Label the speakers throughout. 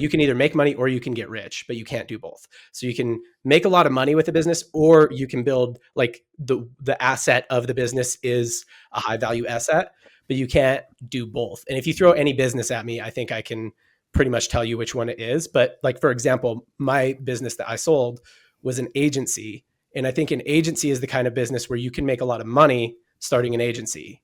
Speaker 1: You can either make money or you can get rich, but you can't do both. So you can make a lot of money with a business, or you can build like the asset of the business is a high value asset, but you can't do both. And if you throw any business at me, I think I can pretty much tell you which one it is. But like, for example, my business that I sold was an agency. And I think an agency is the kind of business where you can make a lot of money starting an agency,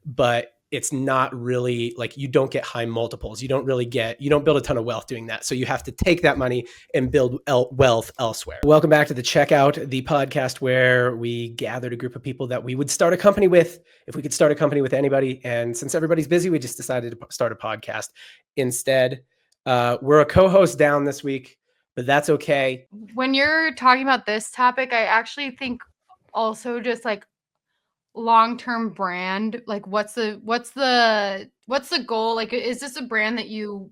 Speaker 1: but it's not really like, you don't get high multiples. You don't build a ton of wealth doing that. So you have to take that money and build wealth elsewhere. Welcome back to the Checkout, the podcast where we gathered a group of people that we would start a company with if we could start a company with anybody. And since everybody's busy, we just decided to start a podcast instead. We're a co-host down this week, but that's okay.
Speaker 2: When you're talking about this topic, I actually think also just like long-term brand, like what's the goal? Like, is this a brand that you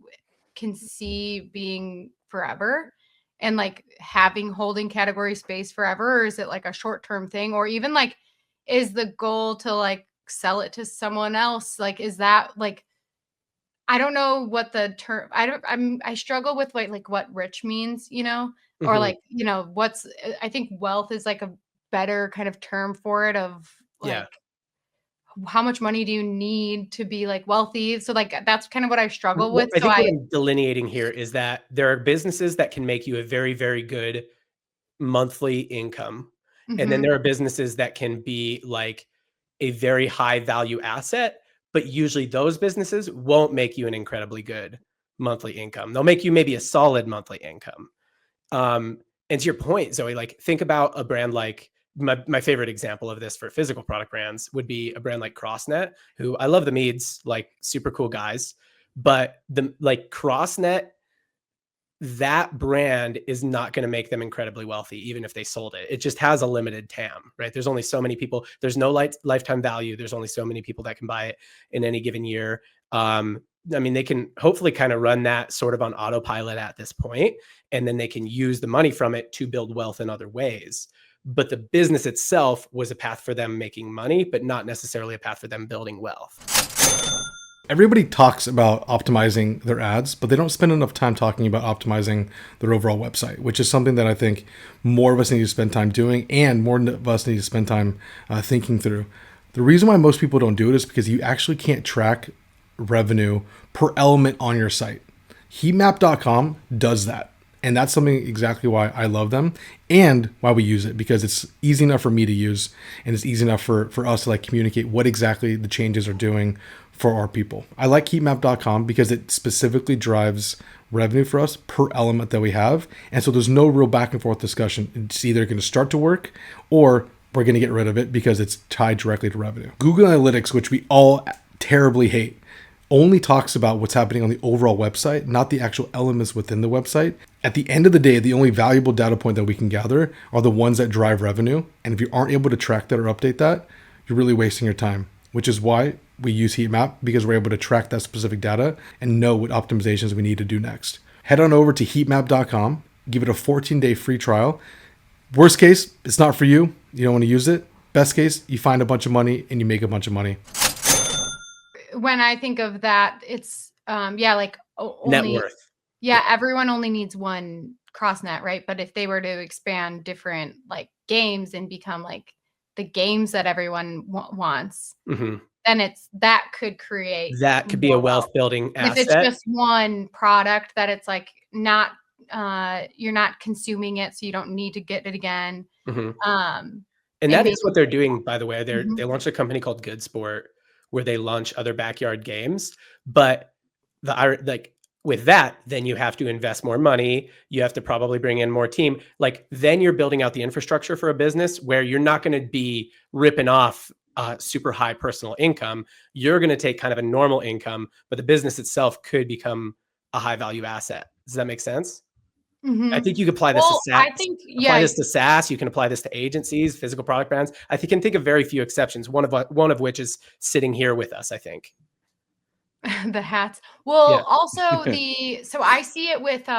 Speaker 2: can see being forever and like holding category space forever? Or is it like a short-term thing? Or even like, is the goal to like sell it to someone else? Like, is that like, I don't know what the term, I struggle with like what rich means, or like, I think wealth is like a better kind of term for it, of like, how much money do you need to be like wealthy? So like, that's kind of what I struggle with.
Speaker 1: I think what I'm delineating here is that there are businesses that can make you a very, very good monthly income. And then there are businesses that can be like a very high value asset, but usually those businesses won't make you an incredibly good monthly income. They'll make you maybe a solid monthly income. And to your point, Zoe, like think about a brand like, my favorite example of this for physical product brands would be a brand like CrossNet, who I love the Meads, like super cool guys, but the like CrossNet, that brand is not going to make them incredibly wealthy, even if they sold it. It just has a limited TAM, right? There's only so many people. There's no lifetime value. There's only so many people that can buy it in any given year. I mean, they can hopefully kind of run that sort of on autopilot at this point, and then they can use the money from it to build wealth in other ways. But the business itself was a path for them making money, but not necessarily a path for them building wealth.
Speaker 3: Everybody talks about optimizing their ads, but they don't spend enough time talking about optimizing their overall website, which is something that I think more of us need to spend time doing, and more of us need to spend time thinking through. The reason why most people don't do it is because you actually can't track revenue per element on your site. Heatmap.com does that. And that's something exactly why I love them and why we use it, because it's easy enough for me to use, and it's easy enough for us to like communicate what exactly the changes are doing for our people. I like heatmap.com because it specifically drives revenue for us per element that we have. And so there's no real back and forth discussion. It's either going to start to work or we're going to get rid of it because it's tied directly to revenue. Google Analytics, which we all terribly hate, only talks about what's happening on the overall website, not the actual elements within the website. At the end of the day, the only valuable data point that we can gather are the ones that drive revenue. And if you aren't able to track that or update that, you're really wasting your time, which is why we use Heatmap, because we're able to track that specific data and know what optimizations we need to do next. Head on over to heatmap.com, give it a 14-day free trial. Worst case, it's not for you. You don't want to use it. Best case, you find a bunch of money and you make a bunch of money.
Speaker 2: When I think of that, it's like only,
Speaker 1: net worth.
Speaker 2: Yeah, everyone only needs one CrossNet, right? But if they were to expand different like games and become like the games that everyone wants, then that could
Speaker 1: be a wealth building asset.
Speaker 2: If it's just one product that it's like not, you're not consuming it, so you don't need to get it again.
Speaker 1: And that is what they're doing, by the way. They launched a company called Good Sport, where they launch other backyard games. But with that, then you have to invest more money. You have to probably bring in more team. Like then you're building out the infrastructure for a business where you're not going to be ripping off super high personal income. You're going to take kind of a normal income, but the business itself could become a high value asset. Does that make sense? I think you could apply this to SaaS. Apply this to SaaS. You can apply this to agencies, physical product brands. I can think of very few exceptions. One of which is sitting here with us, I think.
Speaker 2: The hats. Well, also so I see it with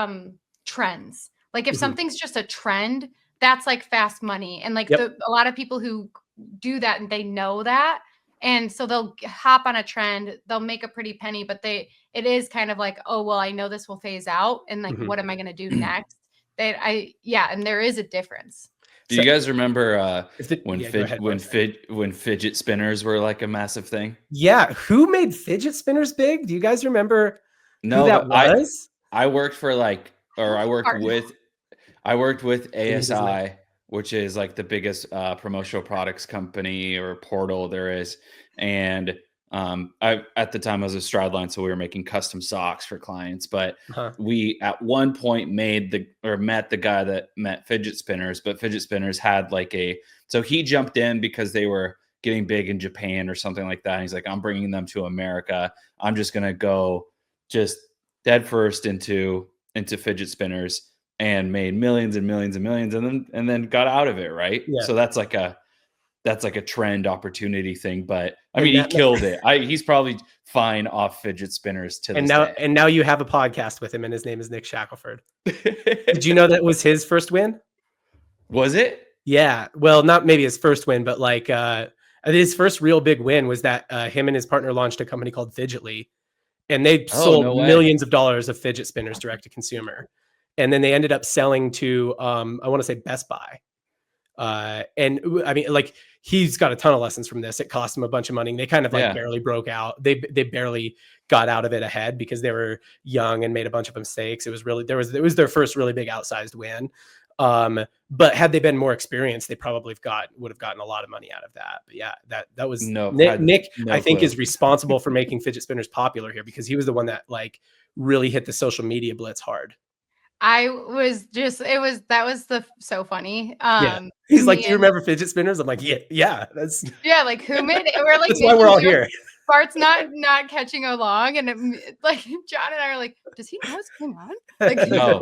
Speaker 2: trends. Like if something's just a trend, that's like fast money. And like a lot of people who do that and they know that, And so they'll hop on a trend, they'll make a pretty penny, but it is kind of like, oh, well, I know this will phase out. And like, what am I going to do next? And there is a difference.
Speaker 4: Do you guys remember when
Speaker 1: when
Speaker 4: fidget spinners were like a massive thing?
Speaker 1: Yeah. Who made fidget spinners big? Do you guys remember
Speaker 4: who
Speaker 1: that was?
Speaker 4: I worked for I worked with ASI, which is like the biggest promotional products company or portal there is. And at the time I was a Strideline, so we were making custom socks for clients. But we at one point met the guy that met fidget spinners, but fidget spinners had so he jumped in because they were getting big in Japan or something like that. And he's like, I'm bringing them to America. I'm just gonna go just dead first into fidget spinners, and made millions and millions and millions, and then got out of it, right? Yeah. So that's like a trend opportunity thing. But I mean, he killed it. He's probably fine off fidget spinners to this day.
Speaker 1: And now you have a podcast with him, and his name is Nick Shackelford. Did you know that was his first win?
Speaker 4: Was it?
Speaker 1: Yeah. Well, not maybe his first win, but his first real big win was that him and his partner launched a company called Fidgetly, and they sold millions of dollars of fidget spinners direct to consumer. And then they ended up selling to, I want to say Best Buy. And I mean, he's got a ton of lessons from this. It cost him a bunch of money. They kind of barely broke out. They barely got out of it ahead because they were young and made a bunch of mistakes. It was their first really big outsized win. But had they been more experienced, they probably would have gotten a lot of money out of that. But yeah, that was Nick. I think is responsible for making fidget spinners popular here, because he was the one that really hit the social media blitz hard.
Speaker 2: That was so funny.
Speaker 1: He's like, do you remember fidget spinners? I'm like, yeah, that's
Speaker 2: like, who made it? We're like,
Speaker 1: that's why we're all here.
Speaker 2: Bart's not catching along, and John and I are like, does he know what's going on?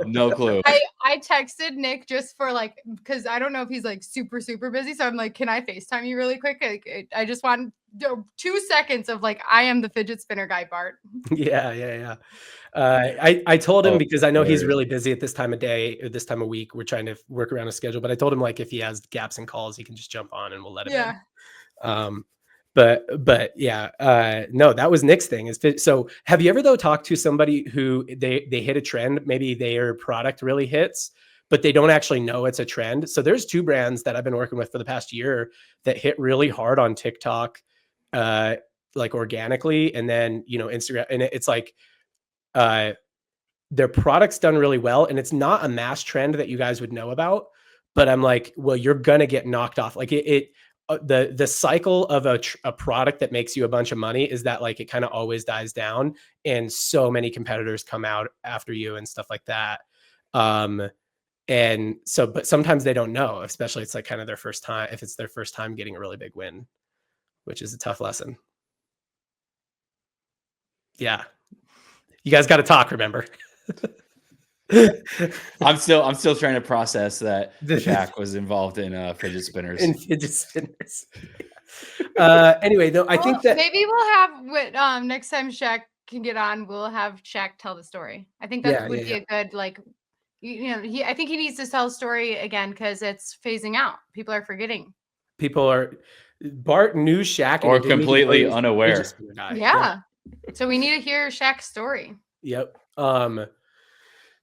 Speaker 4: No clue.
Speaker 2: I texted Nick just for because I don't know if he's super super busy, so I'm like, can I FaceTime you really quick? I just want 2 seconds of I am the fidget spinner guy, Bart.
Speaker 1: Yeah. I told him, because I know he's really busy at this time of day or this time of week. We're trying to work around his schedule, but I told him if he has gaps in calls, he can just jump on and we'll let him in. But yeah, no, that was Nick's thing. So have you ever though talked to somebody who they hit a trend, maybe their product really hits, but they don't actually know it's a trend? So there's 2 brands that I've been working with for the past year that hit really hard on TikTok, organically, and then Instagram, and it's their product's done really well, and it's not a mass trend that you guys would know about, but I'm like, well, you're gonna get knocked off. The cycle of a product that makes you a bunch of money is that it kind of always dies down, and so many competitors come out after you and stuff like that. And so, but sometimes they don't know, especially it's kind of their first time, if it's their first time getting a really big win, which is a tough lesson. Yeah. You guys got to talk, remember?
Speaker 4: I'm still trying to process that Shaq was involved in fidget spinners.
Speaker 1: Anyway, though, I think that
Speaker 2: maybe we'll have next time Shaq can get on, we'll have Shaq tell the story. I think that would be a good I think he needs to tell a story again, because it's phasing out. People are forgetting.
Speaker 1: Bart knew Shaq
Speaker 4: or completely unaware.
Speaker 2: Yeah. So we need to hear Shaq's story.
Speaker 1: Yep.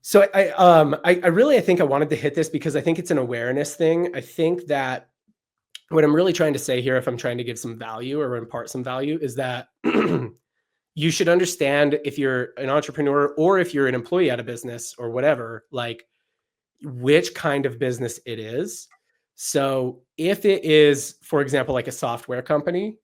Speaker 1: So I think I wanted to hit this because I think it's an awareness thing. I think that what I'm really trying to say here, if I'm trying to give some value or impart some value, is that you should understand, if you're an entrepreneur or if you're an employee at a business or whatever, which kind of business it is. So if it is, for example, a software company,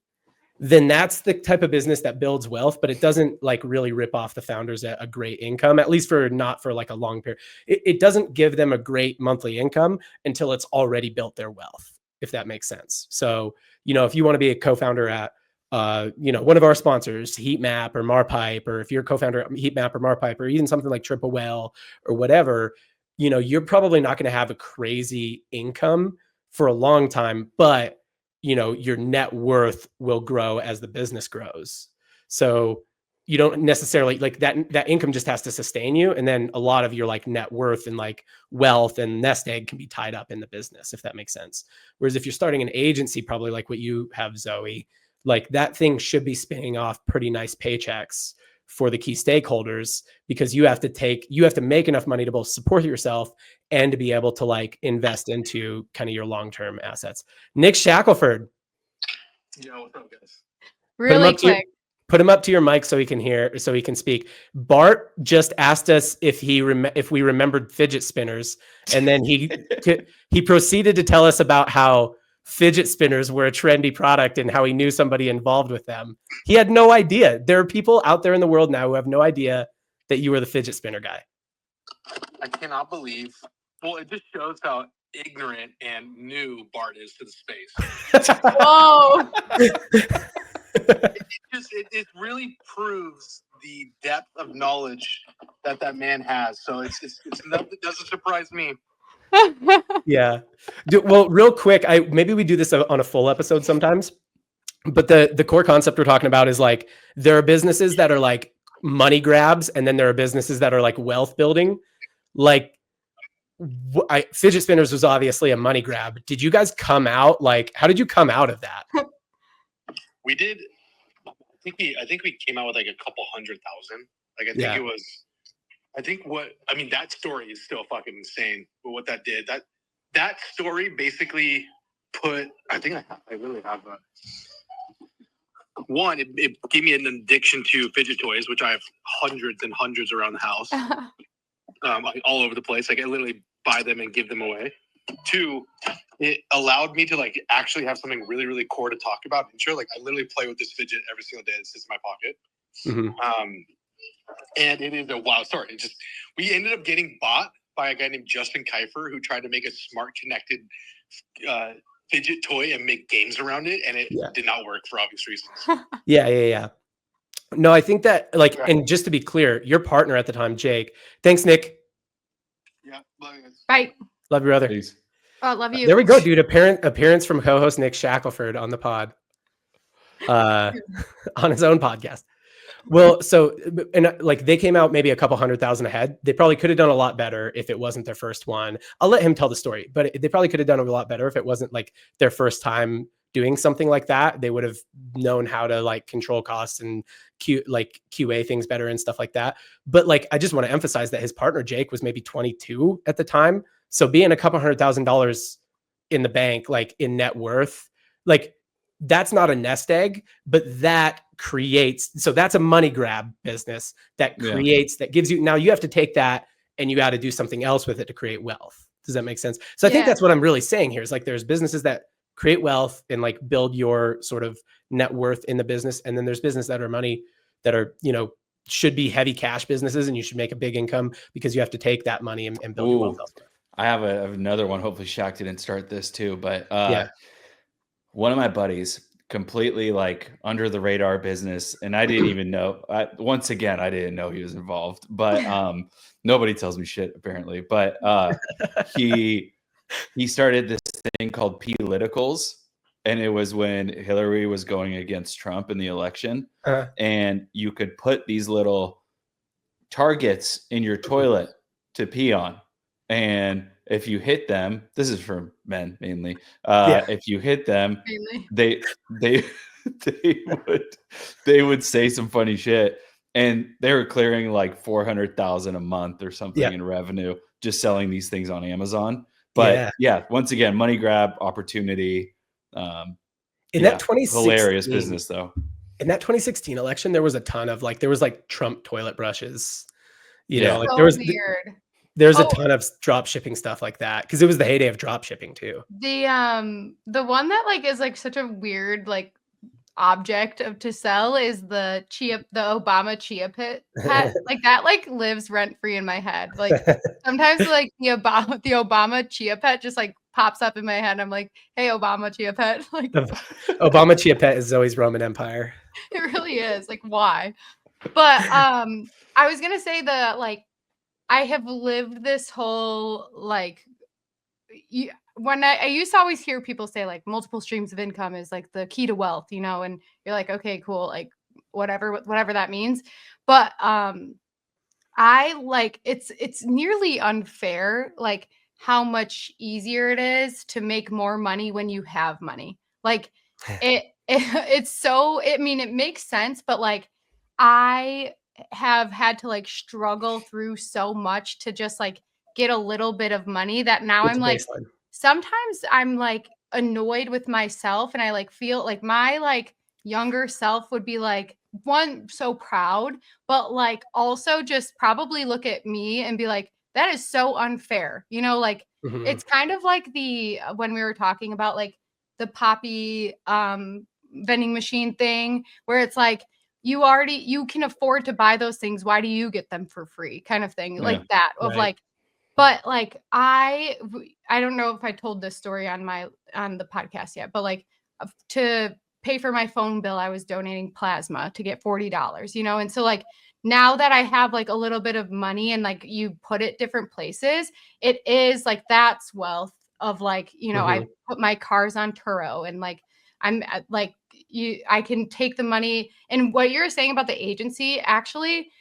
Speaker 1: then that's the type of business that builds wealth, but it doesn't really rip off the founders a great income, at least not for a long period. It doesn't give them a great monthly income until it's already built their wealth, if that makes sense. So, if you want to be a co-founder at, one of our sponsors, Heatmap or Marpipe, or if you're a co-founder at Heatmap or Marpipe, or even something like Triple Whale or whatever, you're probably not going to have a crazy income for a long time, but your net worth will grow as the business grows. So you don't necessarily that income just has to sustain you. And then a lot of your net worth and wealth and nest egg can be tied up in the business, if that makes sense. Whereas if you're starting an agency, probably like what you have, Zoe, like that thing should be spinning off pretty nice paychecks for the key stakeholders, because you have to make enough money to both support yourself and to be able to like invest into kind of your long-term assets. Nick Shackelford.
Speaker 5: Yo, what's up, guys?
Speaker 2: Really quick.
Speaker 1: Put him up to your mic so he can hear, so he can speak. Bart just asked us if we remembered fidget spinners, and then he proceeded to tell us about how fidget spinners were a trendy product and how he knew somebody involved with them. He had no idea. There are people out there in the world now who have no idea that you were the fidget spinner guy.
Speaker 5: I cannot believe. Well, it just shows how ignorant and new Bart is to the space.
Speaker 2: Whoa.
Speaker 5: It really proves the depth of knowledge that man has. So it's nothing that doesn't surprise me.
Speaker 1: Yeah. Well, real quick, maybe we do this on a full episode sometimes. But the core concept we're talking about is like there are businesses that are like money grabs, and then there are businesses that are like wealth building. Like fidget spinners was obviously a money grab. Did you guys come out like? How did you come out of that?
Speaker 5: We did. I think we came out with like a couple 100,000. Like I think it was. That story is still fucking insane. But what that did, that story basically put. I think I really have a. One, it gave me an addiction to fidget toys, which I have hundreds and hundreds around the house, all over the place. Like I literally buy them and give them away. Two, it allowed me to like actually have something really, really core to talk about. And sure, like I literally play with this fidget every single day. It sits in my pocket.
Speaker 1: Mm-hmm.
Speaker 5: And it is a wild story. We ended up getting bought by a guy named Justin Kiefer, who tried to make a smart connected fidget toy and make games around it, and it did not work for obvious reasons.
Speaker 1: Yeah. No, I think that like, and just to be clear, your partner at the time, Jake. Thanks, Nick.
Speaker 5: Yeah, love you guys.
Speaker 2: Bye.
Speaker 1: Love your brother.
Speaker 4: Please.
Speaker 2: Oh, love you.
Speaker 1: There we go, dude. Appearance from co-host Nick Shackelford on the pod, on his own podcast. Well, so, and like they came out maybe a couple 100,000 ahead. They probably could have done a lot better if it wasn't their first one. I'll let him tell the story, but they probably could have done a lot better if it wasn't like their first time doing something like that. They would have known how to like control costs and QA things better and stuff like that. But like, I just want to emphasize that his partner, Jake, was maybe 22 at the time. So being a couple $100,000 in the bank, like in net worth, like that's not a nest egg, but that creates, so that's a money grab business that creates, that gives you, now you have to take that and you got to do something else with it to create wealth. Does that make sense? So I think that's what I'm really saying here is like, there's businesses that create wealth and like build your sort of net worth in the business. And then there's business that are money that are, should be heavy cash businesses, and you should make a big income because you have to take that money and build your wealth elsewhere.
Speaker 4: I have another one. Hopefully Shaq didn't start this too, but one of my buddies, completely like under the radar business, and I didn't even know. Once again, I didn't know he was involved, but nobody tells me shit apparently. But he started this thing called Politicals, and it was when Hillary was going against Trump in the election, and you could put these little targets in your toilet to pee on, and if you hit them, this is for men mainly. If you hit them, they would say some funny shit, and they were clearing like 400,000 a month or something in revenue just selling these things on Amazon. But once again, money grab opportunity.
Speaker 1: In that 2016,
Speaker 4: hilarious business though.
Speaker 1: In that 2016 election, there was a ton of like, there was like Trump toilet brushes. Like
Speaker 2: so
Speaker 1: there was
Speaker 2: weird.
Speaker 1: There's a ton of drop shipping stuff like that because it was the heyday of drop shipping too.
Speaker 2: The one that like is like such a weird like object to sell is the Obama chia pet. Like that like lives rent free in my head. Like sometimes like the Obama chia pet just like pops up in my head. I'm like, hey, Obama chia pet. Like
Speaker 1: Obama chia pet is Zoe's Roman Empire.
Speaker 2: It really is. Like why? But I was gonna say I have lived this whole like when I used to always hear people say like multiple streams of income is like the key to wealth, and you're like, okay, cool, like whatever that means. But I like it's nearly unfair like how much easier it is to make more money when you have money. Like it it's so, I mean, it makes sense, but like I have had to like struggle through so much to just like get a little bit of money that now
Speaker 1: It's
Speaker 2: I'm
Speaker 1: a
Speaker 2: like,
Speaker 1: baseline.
Speaker 2: sometimes I'm like annoyed with myself and I like feel like my like younger self would be like, one, so proud, but like also just probably look at me and be like, that is so unfair. You know, like
Speaker 1: Mhm.
Speaker 2: it's kind of like the when we were talking about like the Poppy vending machine thing where it's like you can afford to buy those things, why do you get them for free kind of thing,
Speaker 4: Yeah.
Speaker 2: like that of
Speaker 1: Right.
Speaker 2: like, but like I don't know if I told this story on the podcast yet, but like to pay for my phone bill I was donating plasma to get $40, you know. And so like now that I have like a little bit of money and like you put it different places, it is like that's wealth of like, you know, I
Speaker 1: Mhm.
Speaker 2: put my cars on Turo and like I'm like I can take the money. And what you're saying about the agency, actually,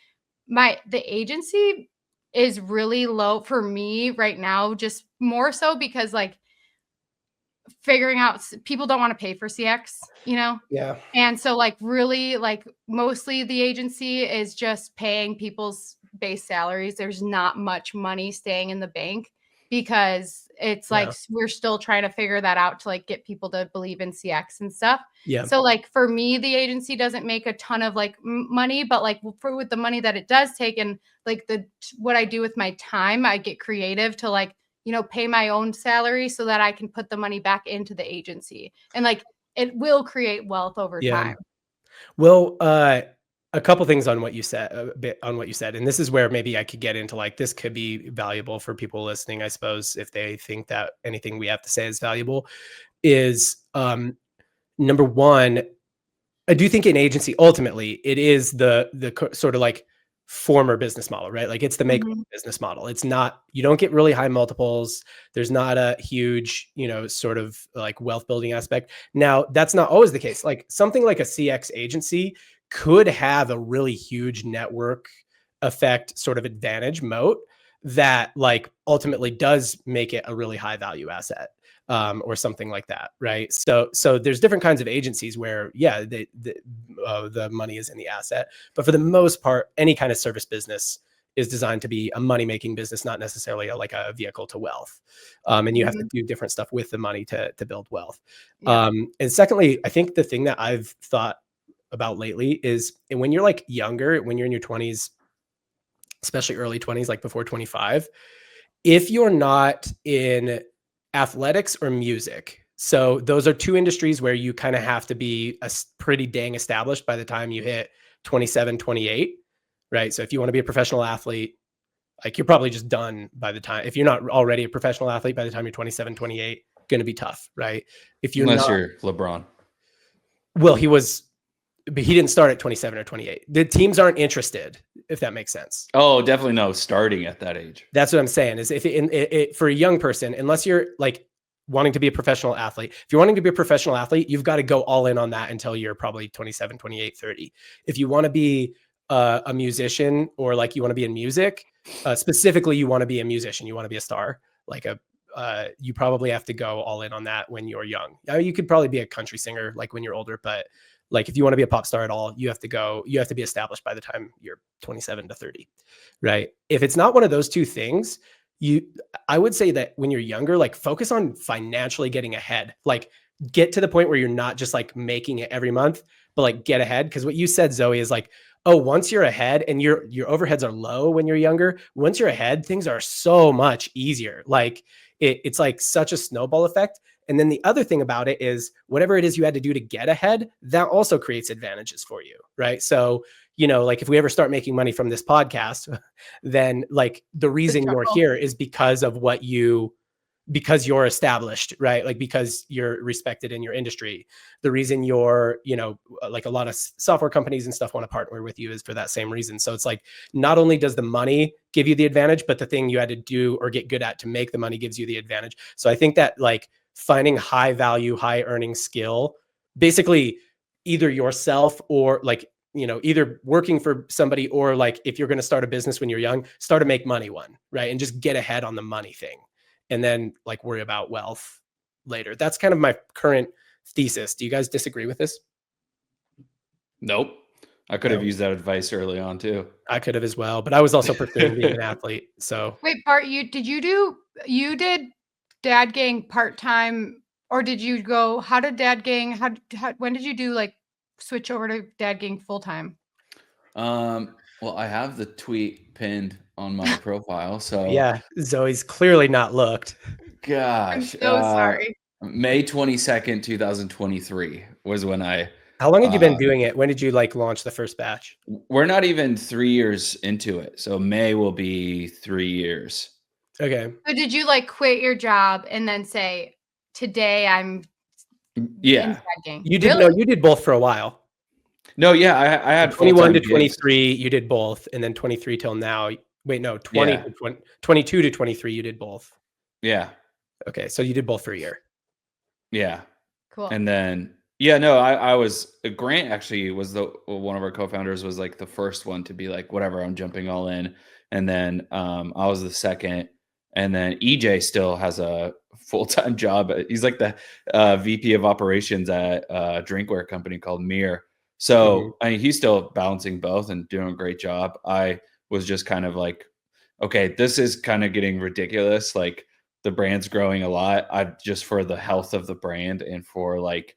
Speaker 2: the agency is really low for me right now, just more so because like figuring out people don't want to pay for CX, you know?
Speaker 1: Yeah.
Speaker 2: And so like really like mostly the agency is just paying people's base salaries. There's not much money staying in the bank because it's like
Speaker 1: Yeah.
Speaker 2: we're still trying to figure that out to like get people to believe in CX and stuff.
Speaker 1: Yeah.
Speaker 2: So like for me, the agency doesn't make a ton of like money, but like with the money that it does take and like what I do with my time, I get creative to like, you know, pay my own salary so that I can put the money back into the agency. And like it will create wealth over
Speaker 1: Yeah.
Speaker 2: time.
Speaker 1: Well, a couple things on what you said, a bit on what you said, and this is where maybe I could get into like this could be valuable for people listening, I suppose, if they think that anything we have to say is valuable. Is number one, I do think an agency ultimately it is the sort of like former business model, right? Like it's the make
Speaker 2: Mhm.
Speaker 1: business model. It's not, you don't get really high multiples. There's not a huge, you know, sort of like wealth building aspect. Now, that's not always the case. Like something like a CX agency could have a really huge network effect sort of advantage moat that like ultimately does make it a really high value asset. Or something like that, right? So there's different kinds of agencies where, yeah, the money is in the asset, but for the most part, any kind of service business is designed to be a money making business, not necessarily like a vehicle to wealth. And you have to
Speaker 2: Mhm.
Speaker 1: do different stuff with the money to build wealth.
Speaker 2: Yeah.
Speaker 1: And secondly, I think the thing that I've thought about lately is when you're like younger, when you're in your 20s, especially early 20s, like before 25, if you're not in athletics or music, so those are two industries where you kind of have to be pretty dang established by the time you hit 27, 28, right? So if you want to be a professional athlete, like you're probably just done by the time, if you're not already a professional athlete by the time you're 27, 28, going to be tough, right? If you're
Speaker 4: Unless
Speaker 1: not,
Speaker 4: you're LeBron.
Speaker 1: well, but he didn't start at 27 or 28. The teams aren't interested, if that makes sense.
Speaker 4: Oh, definitely no. Starting at that age.
Speaker 1: That's what I'm saying is if for a young person, unless you're like wanting to be a professional athlete, if you're wanting to be a professional athlete, you've got to go all in on that until you're probably 27, 28, 30. If you want to be a musician or like you want to be in music, specifically, you want to be a musician, you want to be a star, like you probably have to go all in on that when you're young. You could probably be a country singer like when you're older, but like if you want to be a pop star at all, you have to be established by the time you're 27 to 30, right? If it's not one of those two things, I would say that when you're younger, like focus on financially getting ahead, like get to the point where you're not just like making it every month, but like get ahead. Because what you said, Zoe, is like, oh, once you're ahead and your overheads are low when you're younger, once you're ahead, things are so much easier. Like it's like such a snowball effect. And then the other thing about it is whatever it is you had to do to get ahead, that also creates advantages for you, right? So, you know, like if we ever start making money from this podcast, then like the reason you're here is because of because you're established, right? Like because you're respected in your industry. The reason you're, you know, like a lot of software companies and stuff want to partner with you is for that same reason. So it's like, not only does the money give you the advantage, but the thing you had to do or get good at to make the money gives you the advantage. So I think that like finding high value, high earning skill, basically either yourself or like, you know, either working for somebody or like if you're going to start a business when you're young, start a make money one, right? And just get ahead on the money thing and then like worry about wealth later. That's kind of my current thesis. Do you guys disagree with this?
Speaker 4: Nope. I could have used that advice early on too.
Speaker 1: I could have as well, but I was also pursuing being an athlete. So
Speaker 2: wait, Bart, you did Dad Gang part-time, or did you go, how did Dad Gang, when did you do like switch over to Dad Gang full-time?
Speaker 4: Well, I have the tweet pinned on my profile, so
Speaker 1: yeah, Zoe's clearly not looked.
Speaker 4: gosh,
Speaker 2: I'm so sorry.
Speaker 4: May 22nd, 2023 was when I.
Speaker 1: How long had you been doing it? When did you like launch the first batch?
Speaker 4: We're not even 3 years into it, so May will be 3 years.
Speaker 1: Okay.
Speaker 2: So did you like quit your job and then say, today I'm in Dad Gang?
Speaker 1: You did. No, you did both for a while.
Speaker 4: No, yeah, I had
Speaker 1: 21 to 23, you did both, and then 23 till now. Wait, no, 20 to 22 to 23, you did both.
Speaker 4: Yeah.
Speaker 1: Okay, so you did both for a year.
Speaker 4: Yeah.
Speaker 2: Cool.
Speaker 4: And then I was Grant actually was one of our co-founders, was like the first one to be like, whatever, I'm jumping all in. And then I was the second. And then EJ still has a full-time job. He's like the VP of operations at a drinkware company called Mir. So I mean, he's still balancing both and doing a great job. I was just kind of like, okay, this is kind of getting ridiculous. Like the brand's growing a lot. I just, for the health of the brand and for like,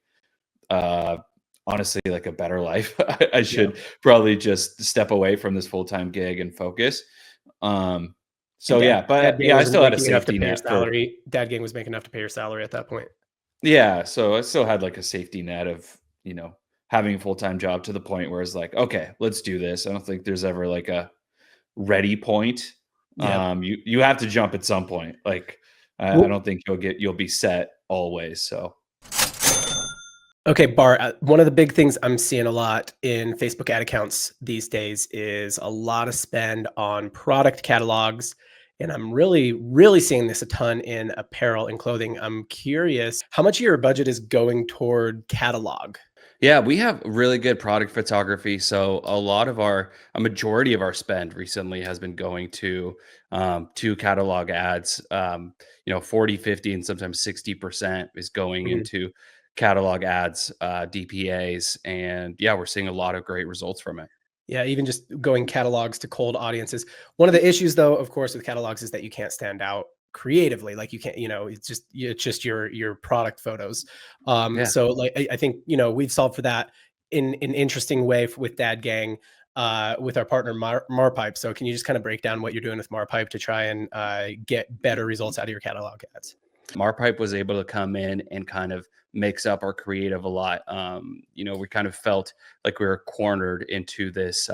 Speaker 4: honestly, like a better life, I should probably just step away from this full-time gig and focus. So I still had a safety net.
Speaker 1: Dad Gang was making enough to pay your salary at that point.
Speaker 4: Yeah, so I still had like a safety net of, having a full-time job, to the point where it's like, okay, let's do this. I don't think there's ever like a ready point. You have to jump at some point. Like I don't think you'll be set always. So
Speaker 1: okay, Bart, one of the big things I'm seeing a lot in Facebook ad accounts these days is a lot of spend on product catalogs. And I'm really, really seeing this a ton in apparel and clothing. I'm curious, how much of your budget is going toward catalog?
Speaker 4: Yeah, we have really good product photography. So a majority of our spend recently has been going to catalog ads. 40, 50, and sometimes 60% is going into catalog ads, DPAs. And yeah, we're seeing a lot of great results from it.
Speaker 1: Yeah, even just going catalogs to cold audiences. One of the issues, though, of course, with catalogs is that you can't stand out creatively. Like you can't, it's just your product photos. So like I think we've solved for that in an interesting way with Dad Gang, with our partner Marpipe. So can you just kind of break down what you're doing with Marpipe to try and get better results out of your catalog ads?
Speaker 4: Marpipe was able to come in and kind of mix up our creative a lot. We kind of felt like we were cornered into this.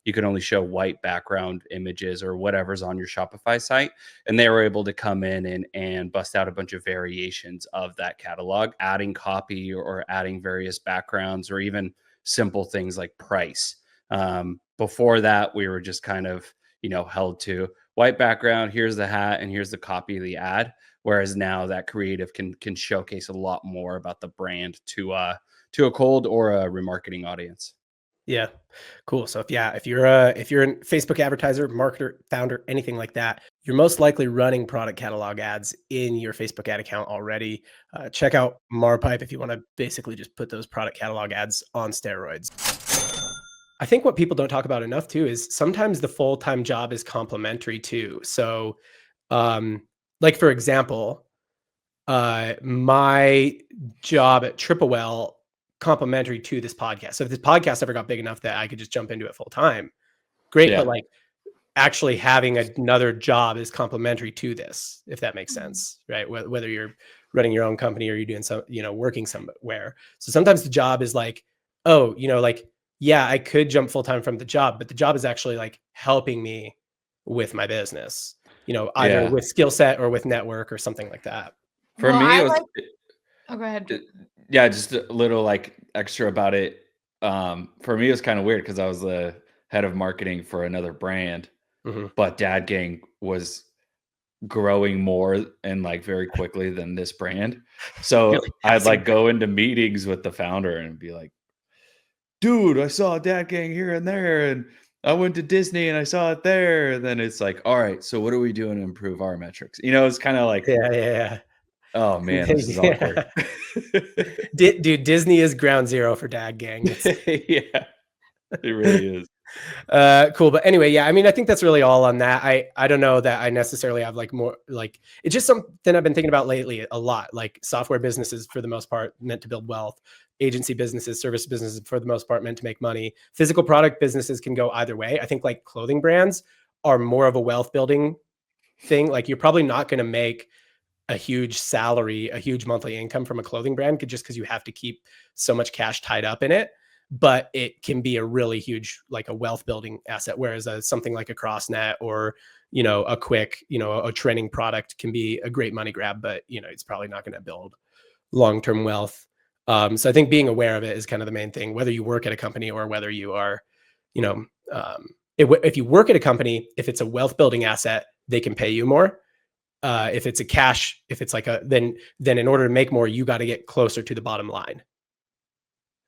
Speaker 4: You can only show white background images or whatever's on your Shopify site. And they were able to come in and bust out a bunch of variations of that catalog, adding copy or adding various backgrounds, or even simple things like price. Before that, we were just kind of, held to white background. Here's the hat and here's the copy of the ad. Whereas now that creative can showcase a lot more about the brand to a cold or a remarketing audience.
Speaker 1: Yeah, cool. So if you're a Facebook advertiser, marketer, founder, anything like that, you're most likely running product catalog ads in your Facebook ad account already. Check out Marpipe if you want to basically just put those product catalog ads on steroids. I think what people don't talk about enough too is sometimes the full-time job is complementary too. So, like for example, my job at Triplewell complementary to this podcast. So if this podcast ever got big enough that I could just jump into it full time, great. But like actually having another job is complementary to this, if that makes sense, right? Whether you're running your own company or you're doing some, working somewhere. So sometimes the job is like, yeah, I could jump full time from the job, but the job is actually like helping me with my business, either with skill set or with network or something like that.
Speaker 4: For me,
Speaker 2: go ahead.
Speaker 4: Yeah, just a little like extra about it. For me, it was kind of weird because I was the head of marketing for another brand, but Dad Gang was growing more and like very quickly than this brand. So I'd like go into meetings with the founder and be like, dude, I saw Dad Gang here and there, and I went to Disney and I saw it there. And then it's like, all right, so what are we doing to improve our metrics? It's kind of like, Oh man, this is awkward.
Speaker 1: Dude, Disney is ground zero for Dad Gang.
Speaker 4: Yeah, it really is.
Speaker 1: Cool. But anyway, yeah, I mean, I think that's really all on that. I don't know that I necessarily have like more, like, it's just something I've been thinking about lately a lot. Like software businesses for the most part meant to build wealth, agency businesses, service businesses for the most part meant to make money. Physical product businesses can go either way. I think like clothing brands are more of a wealth building thing. Like you're probably not going to make a huge salary, a huge monthly income from a clothing brand just because you have to keep so much cash tied up in it. But it can be a really huge, like a wealth building asset. Whereas something like a CrossNet or, a quick, a trending product can be a great money grab, but it's probably not going to build long-term wealth. So I think being aware of it is kind of the main thing, whether you work at a company or whether you are, if you work at a company, if it's a wealth building asset, they can pay you more. If it's then in order to make more, you got to get closer to the bottom line.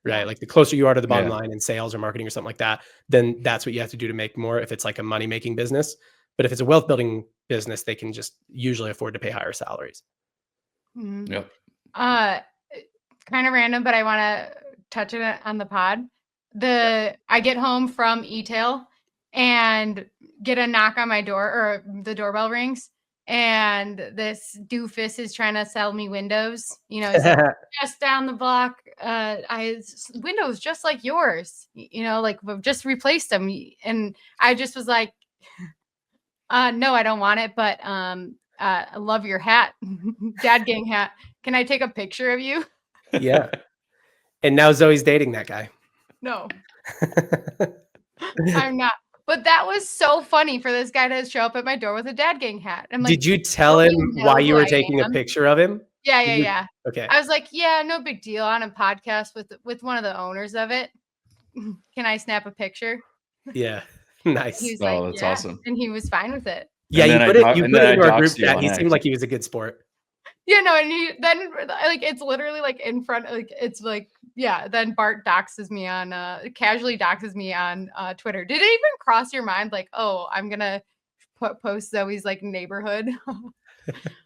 Speaker 1: Right. Like the closer you are to the bottom line in sales or marketing or something like that, then that's what you have to do to make more if it's like a money making business. But if it's a wealth building business, they can just usually afford to pay higher salaries.
Speaker 2: Mm-hmm.
Speaker 4: Yep.
Speaker 2: Kind of random, but I want to touch it on the pod. I get home from e-tail and get a knock on my door, or the doorbell rings. And this doofus is trying to sell me windows. He's like, just down the block. Windows just like yours. Like we've just replaced them. And I just was like, no, I don't want it. But I love your hat, Dad Gang hat. Can I take a picture of you?
Speaker 1: Yeah. And now Zoe's dating that guy.
Speaker 2: No, I'm not. But that was so funny for this guy to show up at my door with a Dad Gang hat. I'm like,
Speaker 1: did you tell him why you were taking a picture of him?
Speaker 2: Yeah.
Speaker 1: Okay.
Speaker 2: I was like, yeah, no big deal. On a podcast with one of the owners of it. Can I snap a picture?
Speaker 1: Yeah. Nice.
Speaker 2: He was
Speaker 4: that's awesome.
Speaker 2: And he was fine with it.
Speaker 1: Yeah, you put it into our group chat. He seemed like he was a good sport.
Speaker 2: Yeah, no, and it's literally like in front, like it's like, yeah. Then Bart casually doxes me on Twitter. Did it even cross your mind, like, oh, I'm gonna post Zoe's like neighborhood?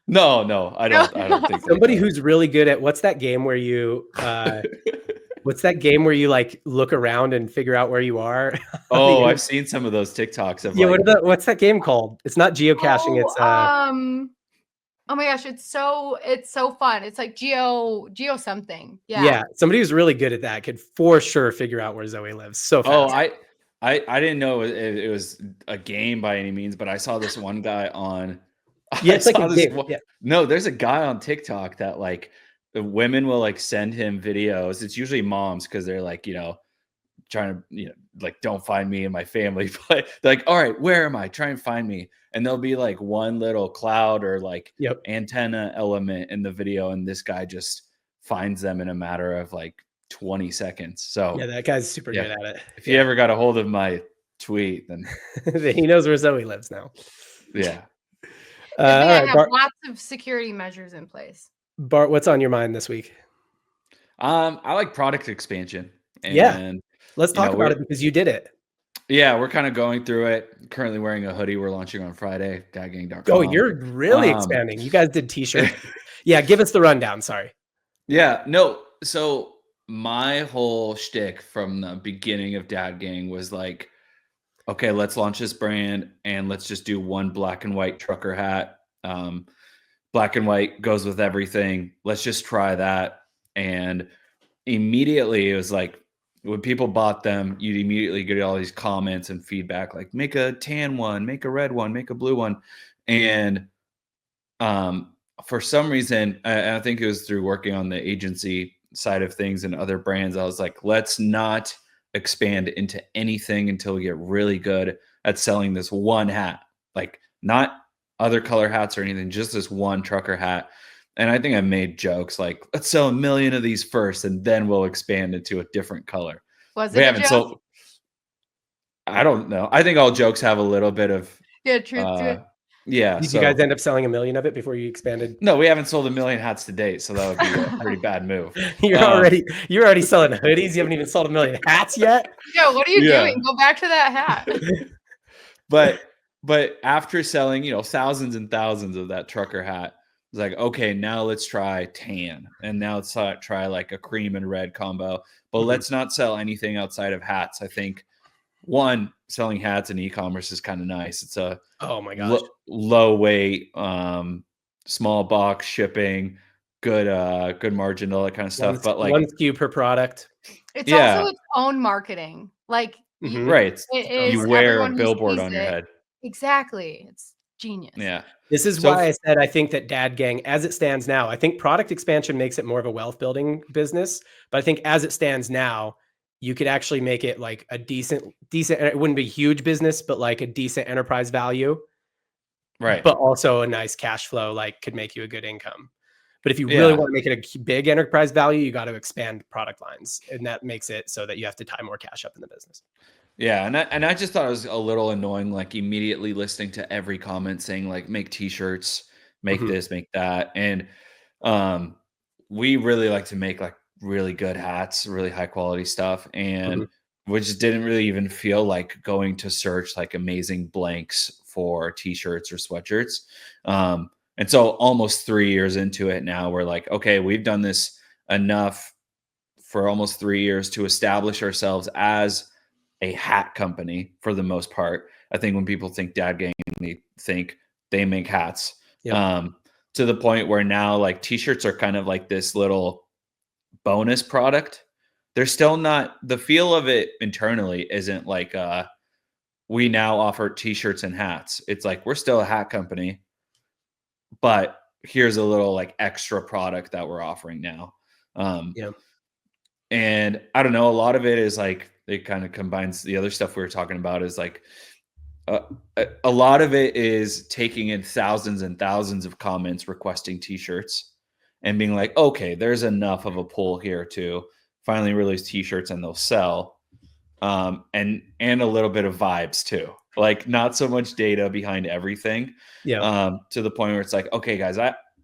Speaker 4: No, I don't think
Speaker 1: somebody who's really good at what's that game where you like look around and figure out where you are?
Speaker 4: Oh, I've seen some of those TikToks of
Speaker 1: what's that game called? It's not geocaching.
Speaker 2: Oh my gosh, it's so fun. It's like geo something.
Speaker 1: Yeah. Somebody who's really good at that could for sure figure out where Zoe lives. So fast.
Speaker 4: Oh, I didn't know it was a game by any means, but I saw this one guy on.
Speaker 1: Yeah, it's like a game. Yeah.
Speaker 4: No, there's a guy on TikTok that like the women will like send him videos. It's usually moms because they're like, trying to, like, don't find me and my family. But they're like, all right, where am I? Try and find me. And there'll be like one little cloud or like antenna element in the video. And this guy just finds them in a matter of like 20 seconds. So
Speaker 1: yeah, that guy's super good at it.
Speaker 4: If you ever got a hold of my tweet, then
Speaker 1: he knows where Zoe lives now.
Speaker 4: Yeah.
Speaker 2: I have lots of security measures in place.
Speaker 1: Bart, what's on your mind this week?
Speaker 4: I like product expansion. And
Speaker 1: let's talk about it because you did it.
Speaker 4: Yeah, we're kind of going through it. Currently wearing a hoodie we're launching on Friday, dadgang.com.
Speaker 1: Oh, you're really expanding. You guys did t-shirts. Yeah, give us the rundown. Sorry.
Speaker 4: Yeah, no. So my whole shtick from the beginning of Dad Gang was like, okay, let's launch this brand and let's just do one black and white trucker hat. Black and white goes with everything. Let's just try that. And immediately it was like, when people bought them, you'd immediately get all these comments and feedback, like make a tan one, make a red one, make a blue one. And for some reason, I think it was through working on the agency side of things and other brands, I was like, let's not expand into anything until we get really good at selling this one hat, like not other color hats or anything, just this one trucker hat. And I think I made jokes like, let's sell 1 million of these first, and then we'll expand into a different color.
Speaker 2: Was it a joke?
Speaker 4: I don't know. I think all jokes have a little bit of
Speaker 2: truth to it.
Speaker 4: Yeah.
Speaker 1: Did you guys end up selling 1 million of it before you expanded?
Speaker 4: No, we haven't sold 1 million hats to date, so that would be a pretty bad move.
Speaker 1: You're already selling hoodies. You haven't even sold 1 million hats yet.
Speaker 2: Yo, what are you doing? Go back to that hat.
Speaker 4: But after selling, thousands and thousands of that trucker hat, It's like, okay, now let's try tan, and now let's try like a cream and red combo, but let's not sell anything outside of hats. I think one, selling hats in e-commerce is kind of nice. It's a
Speaker 1: Oh my gosh.
Speaker 4: low weight, small box shipping, good margin, all that kind of stuff. But like
Speaker 1: one SKU per product.
Speaker 2: It's
Speaker 4: Yeah.
Speaker 2: also its own marketing. Like
Speaker 1: Mhm.
Speaker 4: right,
Speaker 2: it
Speaker 4: you
Speaker 2: is
Speaker 4: wear a
Speaker 2: everyone who
Speaker 4: billboard
Speaker 2: sees
Speaker 4: on your
Speaker 2: it.
Speaker 4: head.
Speaker 2: Exactly. It's genius.
Speaker 4: Yeah.
Speaker 1: This is
Speaker 4: So
Speaker 1: why I said I think that Dad Gang, as it stands now, I think product expansion makes it more of a wealth building business. But I think as it stands now, you could actually make it like a decent, it wouldn't be a huge business, but like a decent enterprise value,
Speaker 4: right.
Speaker 1: but also a nice cash flow, like could make you a good income. But if you really
Speaker 4: Yeah.
Speaker 1: want to make it a big enterprise value, you got to expand product lines. And that makes it so that you have to tie more cash up in the business.
Speaker 4: Yeah, and I just thought it was a little annoying, like immediately listening to every comment saying like make t-shirts, make
Speaker 1: Mhm.
Speaker 4: this, make that. And um we really like to make like really good hats, really high quality stuff. And
Speaker 1: Mhm.
Speaker 4: we just didn't really even feel like going to search like amazing blanks for t-shirts or sweatshirts. And so almost 3 years into it now, we're like, okay, we've done this enough for almost 3 years to establish ourselves as a hat company for the most part. I think when people think Dad Gang, they think they make hats.
Speaker 1: Yep.
Speaker 4: To the point where now like t-shirts are kind of like this little bonus product. They're still not, the feel of it internally isn't like we now offer t-shirts and hats. It's like we're still a hat company, but here's a little like extra product that we're offering now.
Speaker 1: Yeah.
Speaker 4: And I don't know, a lot of it is like it kind of combines the other stuff we were talking about is like uh, a lot of it is taking in thousands and thousands of comments requesting t-shirts and being like, okay, there's enough of a pull here to finally release t-shirts and they'll sell. And a little bit of vibes too, like not so much data behind everything.
Speaker 1: Yeah.
Speaker 4: To the point where it's like, okay, guys,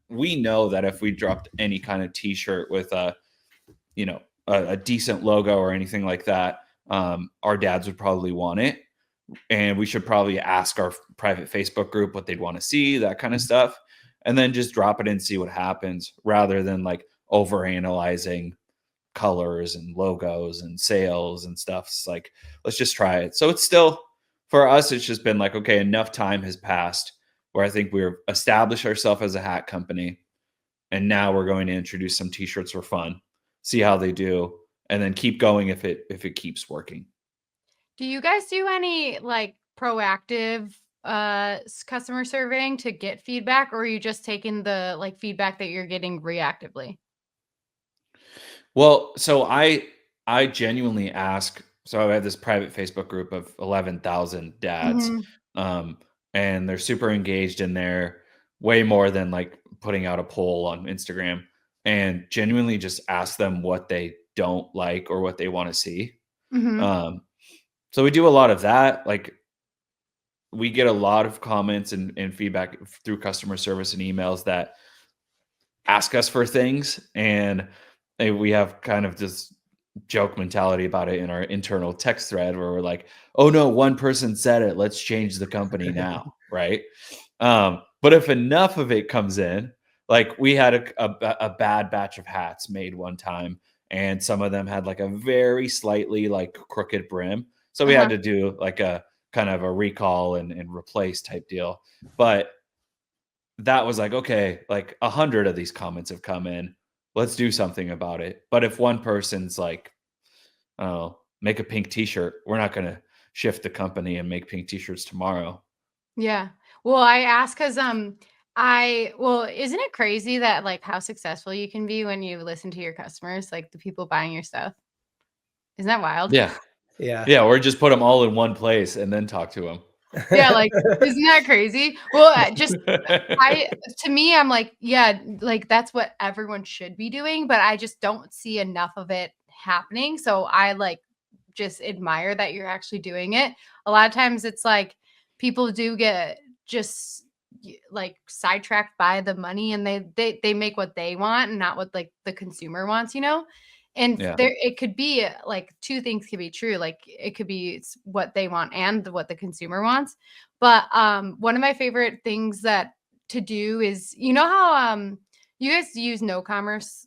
Speaker 4: we know that if we dropped any kind of t-shirt with a decent logo or anything like that, our dads would probably want it. And we should probably ask our private Facebook group what they'd want to see, that kind of stuff. And then just drop it and see what happens rather than like over analyzing colors and logos and sales and stuff. It's like, let's just try it. So it's still, for us, it's just been like, okay, enough time has passed where I think we've established ourselves as a hat company. And now we're going to introduce some t-shirts for fun, see how they do, and then keep going if it keeps working.
Speaker 2: Do you guys do any like proactive customer surveying to get feedback, or are you just taking the like feedback that you're getting reactively?
Speaker 4: Well, so I genuinely ask. So I have this private Facebook group of 11,000 dads,
Speaker 2: Mhm.
Speaker 4: um, and they're super engaged in there, way more than like putting out a poll on Instagram. And genuinely just ask them what they don't like or what they want to see.
Speaker 2: Mhm.
Speaker 4: Um, so we do a lot of that. Like we get a lot of comments and feedback through customer service and emails that ask us for things, and we have kind of this joke mentality about it in our internal text thread where we're like, oh no, one person said it, let's change the company now, right? But if enough of it comes in, like we had a bad batch of hats made one time, and some of them had like a very slightly like crooked brim, so we had
Speaker 2: Uh-huh.
Speaker 4: to do like a kind of a recall and replace type deal. But that was like, okay, like 100 of these comments have come in. Let's do something about it. But if one person's like, oh, make a pink t-shirt, we're not going to shift the company and make pink t-shirts tomorrow.
Speaker 2: Yeah. Well, I ask because isn't it crazy that like how successful you can be when you listen to your customers, like the people buying your stuff? Isn't that wild?
Speaker 4: Yeah.
Speaker 1: Yeah.
Speaker 4: Yeah. Or just put them all in one place and then talk to them.
Speaker 2: Yeah, like isn't that crazy? Well, to me, I'm like, yeah, like that's what everyone should be doing, but I just don't see enough of it happening. So I like just admire that you're actually doing it. A lot of times it's like people do get just like sidetracked by the money and they make what they want and not what like the consumer wants, you know? And
Speaker 4: Yeah.
Speaker 2: there it could be like two things could be true. Like it could be what they want and what the consumer wants. But one of my favorite things that to do is, you know how you guys use no commerce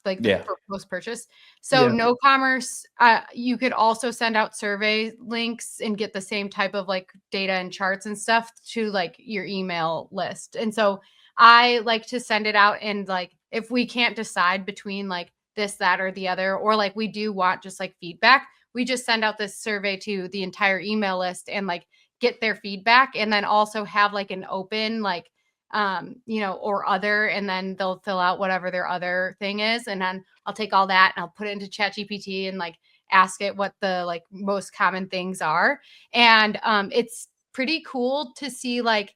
Speaker 2: like for post purchase. So no commerce, you could also send out survey links and get the same type of like data and charts and stuff to like your email list. And so I like to send it out, and like if we can't decide between like this, that, or the other, or like we do want just like feedback, we just send out this survey to the entire email list and like get their feedback, and then also have like an open like or other, and then they'll fill out whatever their other thing is, and then I'll take all that and I'll put it into ChatGPT and like ask it what the like most common things are. And it's pretty cool to see like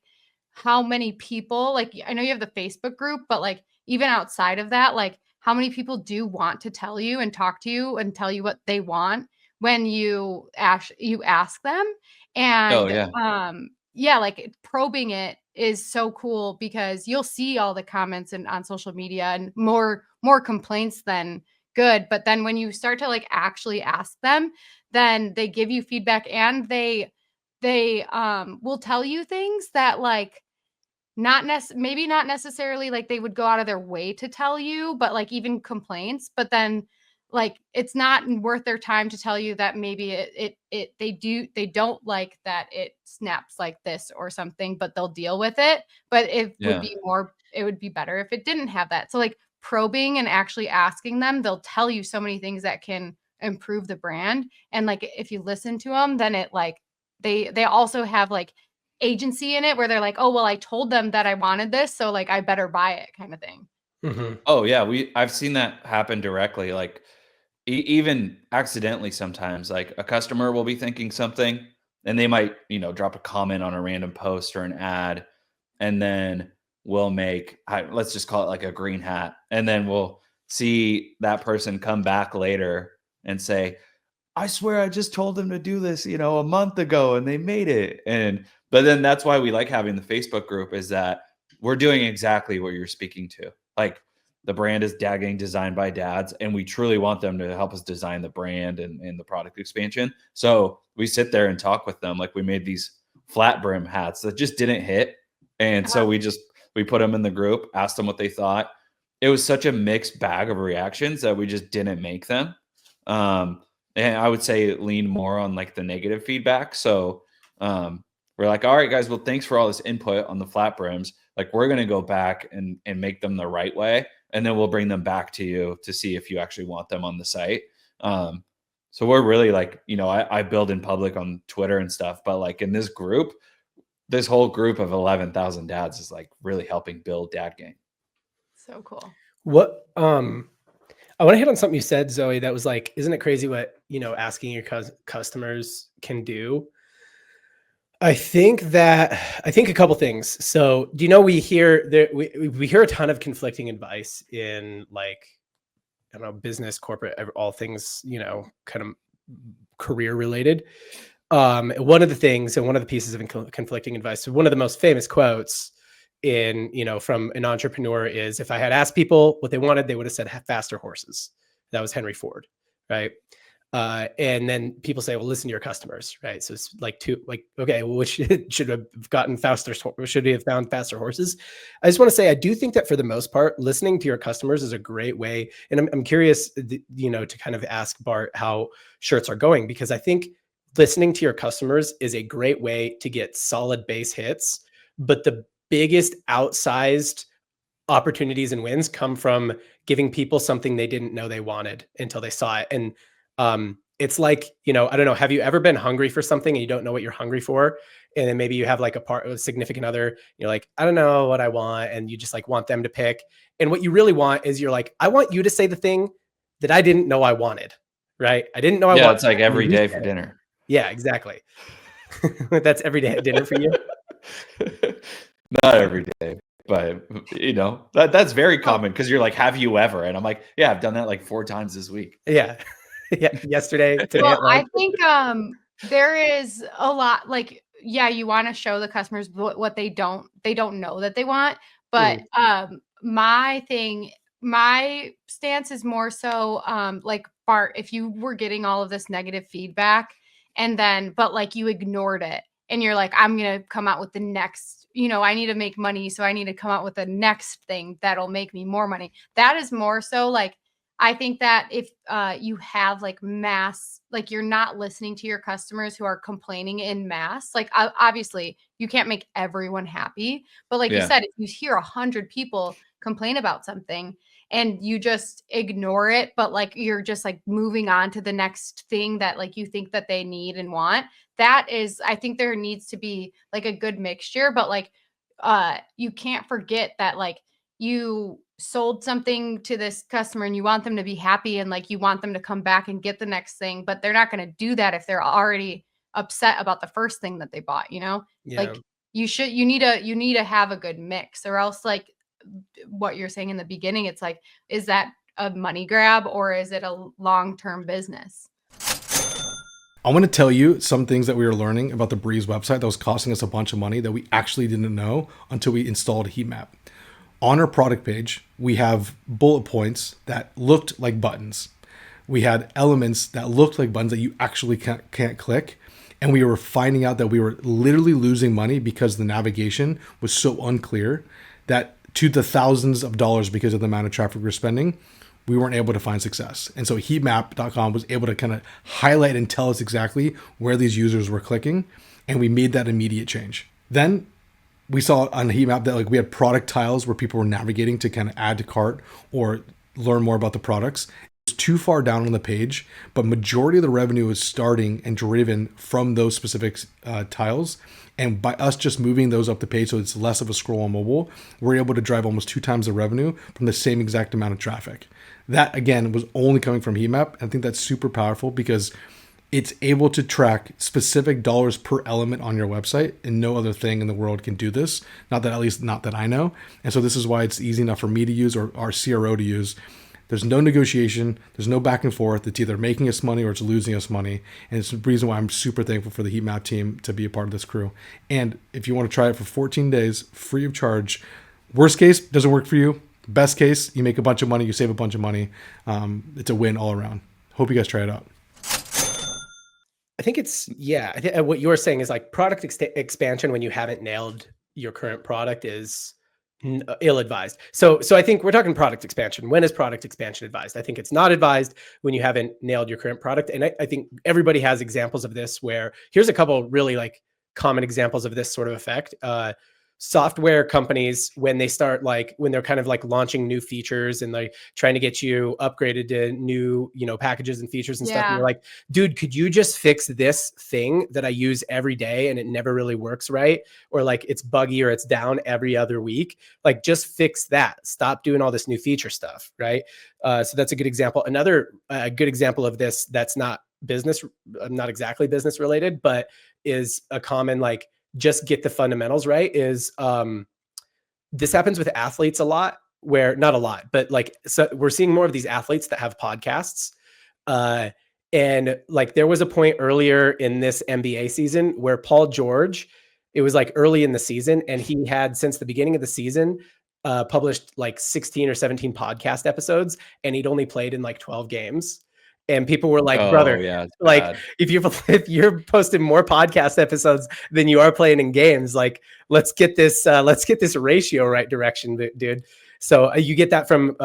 Speaker 2: how many people, like I know you have the Facebook group, but like even outside of that, like how many people do want to tell you and talk to you and tell you what they want when you ask them. And like probing it is so cool, because you'll see all the comments on social media and more complaints than good. But then when you start to like actually ask them, then they give you feedback, and they will tell you things that like maybe not necessarily like they would go out of their way to tell you, but like even complaints. But then like it's not worth their time to tell you that maybe they don't like that it snaps like this or something, but they'll deal with it. But it would be better if it didn't have that. So like probing and actually asking them, they'll tell you so many things that can improve the brand. And like if you listen to them, then it like they also have like agency in it, where they're like, oh well, I told them that I wanted this, so like I better buy it, kind of thing.
Speaker 4: Mm-hmm. Oh yeah, I've seen that happen directly, like even accidentally sometimes. Like a customer will be thinking something, and they might drop a comment on a random post or an ad, and then we'll make, let's just call it like a green hat, and then we'll see that person come back later and say, I swear I just told them to do this, a month ago, and they made it. But then that's why we like having the Facebook group, is that we're doing exactly what you're speaking to. Like the brand is Dad Gang designed by dads, and we truly want them to help us design the brand and the product expansion. So we sit there and talk with them. Like we made these flat brim hats that just didn't hit. And so we put them in the group, asked them what they thought. It was such a mixed bag of reactions that we just didn't make them. And I would say it leaned more on like the negative feedback. So we're like, all right, guys, well, thanks for all this input on the flat brims. Like we're going to go back and make them the right way. And then we'll bring them back to you to see if you actually want them on the site. So we're really like, I build in public on Twitter and stuff, but like in this group, this whole group of 11,000 dads is like really helping build Dad Gang.
Speaker 2: So cool.
Speaker 1: What, I want to hit on something you said, Zoe, that was like, isn't it crazy what, asking your customers can do? I think a couple things. So do we hear we hear a ton of conflicting advice in like, I don't know, business, corporate, all things, kind of career related. One of the things, and one of the pieces of conflicting advice, one of the most famous quotes from an entrepreneur is, if I had asked people what they wanted, they would have said faster horses. That was Henry Ford, right? And then people say, well, listen to your customers, right? So it's like okay, well, which should have gotten faster, should we have found faster horses? I just want to say, I do think that for the most part, listening to your customers is a great way. And I'm curious, to kind of ask Bart how shirts are going, because I think listening to your customers is a great way to get solid base hits. But the biggest outsized opportunities and wins come from giving people something they didn't know they wanted until they saw it. And it's like, I don't know, have you ever been hungry for something and you don't know what you're hungry for? And then maybe you have like a significant other, you're like, I don't know what I want. And you just like want them to pick. And what you really want is, you're like, I want you to say the thing that I didn't know I wanted, right? I didn't know I wanted.
Speaker 4: Yeah, it's like every day for dinner.
Speaker 1: Yeah, exactly. That's every day at dinner for you?
Speaker 4: Not every day, but that's very common, because you're like, have you ever? And I'm like, yeah, I've done that like 4 times this week.
Speaker 1: Yeah. Yeah. Yesterday, today.
Speaker 2: Well, I think there is a lot, like, yeah, you want to show the customers what they don't know that they want. But my stance is more so like, Bart, if you were getting all of this negative feedback, and then but like you ignored it, and you're like, I'm going to come out with the next, I need to make money. So I need to come out with the next thing that'll make me more money. That is more so like, I think that if you have like mass, like you're not listening to your customers who are complaining in mass, like obviously you can't make everyone happy. But like you said, if you hear 100 people complain about something and you just ignore it, but like you're just like moving on to the next thing that like you think that they need and want, that is, I think there needs to be like a good mixture. But like you can't forget that like you sold something to this customer and you want them to be happy and like you want them to come back and get the next thing, but they're not going to do that if they're already upset about the first thing that they bought, like you need to have a good mix, or else like what you're saying in the beginning, it's like, is that a money grab or is it a long-term business?
Speaker 3: I want to tell you some things that we were learning about the Breeze website that was costing us a bunch of money that we actually didn't know until we installed a heat map. On our product page, we have bullet points that looked like buttons. We had elements that looked like buttons that you actually can't click. And we were finding out that we were literally losing money because the navigation was so unclear that to the thousands of dollars because of the amount of traffic we're spending, we weren't able to find success. And so heatmap.com was able to kind of highlight and tell us exactly where these users were clicking. And we made that immediate change. Then we saw on the heat map that like we had product tiles where people were navigating to kind of add to cart or learn more about the products. It's too far down on the page, but majority of the revenue is starting and driven from those specific tiles. And by us just moving those up the page so it's less of a scroll on mobile, we're able to drive almost 2 times the revenue from the same exact amount of traffic. That again was only coming from heat map. I think that's super powerful because it's able to track specific dollars per element on your website, and no other thing in the world can do this. Not that I know. And so this is why it's easy enough for me to use or our CRO to use. There's no negotiation. There's no back and forth. It's either making us money or it's losing us money. And it's the reason why I'm super thankful for the heat map team to be a part of this crew. And if you want to try it for 14 days, free of charge, worst case, doesn't work for you. Best case, you make a bunch of money, you save a bunch of money. It's a win all around. Hope you guys try it out.
Speaker 1: I think I think what you're saying is like product expansion when you haven't nailed your current product is ill-advised. So I think we're talking product expansion. When is product expansion advised? I think it's not advised when you haven't nailed your current product. And I think everybody has examples of this where here's a couple really like common examples of this sort of effect. Software companies, when they're kind of like launching new features and like trying to get you upgraded to new, packages and features and stuff. And you're like, dude, could you just fix this thing that I use every day and it never really works right? Or like it's buggy or it's down every other week. Like just fix that. Stop doing all this new feature stuff. Right. So that's a good example. Another good example of this that's not exactly business related, but is a common like, just get the fundamentals right is this happens with athletes a lot, where not a lot, but like, so we're seeing more of these athletes that have podcasts. And like there was a point earlier in this NBA season where Paul George, it was like early in the season, and he had since the beginning of the season published like 16 or 17 podcast episodes, and he'd only played in like 12 games. And people were like, brother, like if you're posting more podcast episodes than you are playing in games, like let's get this ratio right direction, dude. So you get that from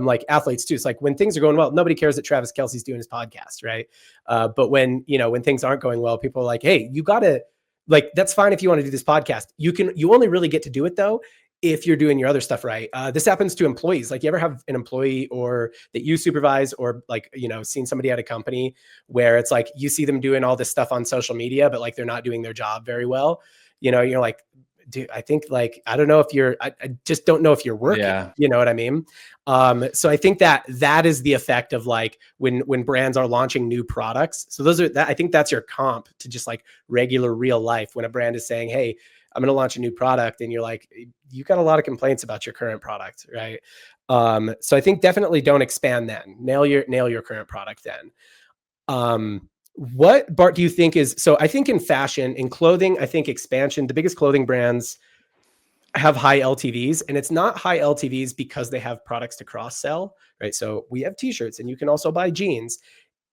Speaker 1: like athletes too. It's like when things are going well, nobody cares that Travis Kelce's doing his podcast, right? But when things aren't going well, people are like, hey, you gotta like, that's fine if you want to do this podcast. You only really get to do it though if you're doing your other stuff right. This happens to employees. Like you ever have an employee or that you supervise or like, seen somebody at a company where it's like, you see them doing all this stuff on social media, but like, they're not doing their job very well. You're like, dude, I think like, I don't know if I just don't know if you're working, you know what I mean? So I think that is the effect of like when brands are launching new products. So I think that's your comp to just like regular real life. When a brand is saying, hey, I'm going to launch a new product, and you're like, you got a lot of complaints about your current product, right? So I think definitely don't expand then. Nail your current product then. What, Bart, do you think is, so I think in fashion, in clothing, I think expansion, the biggest clothing brands have high LTVs, and it's not high LTVs because they have products to cross sell, right? So we have t-shirts and you can also buy jeans.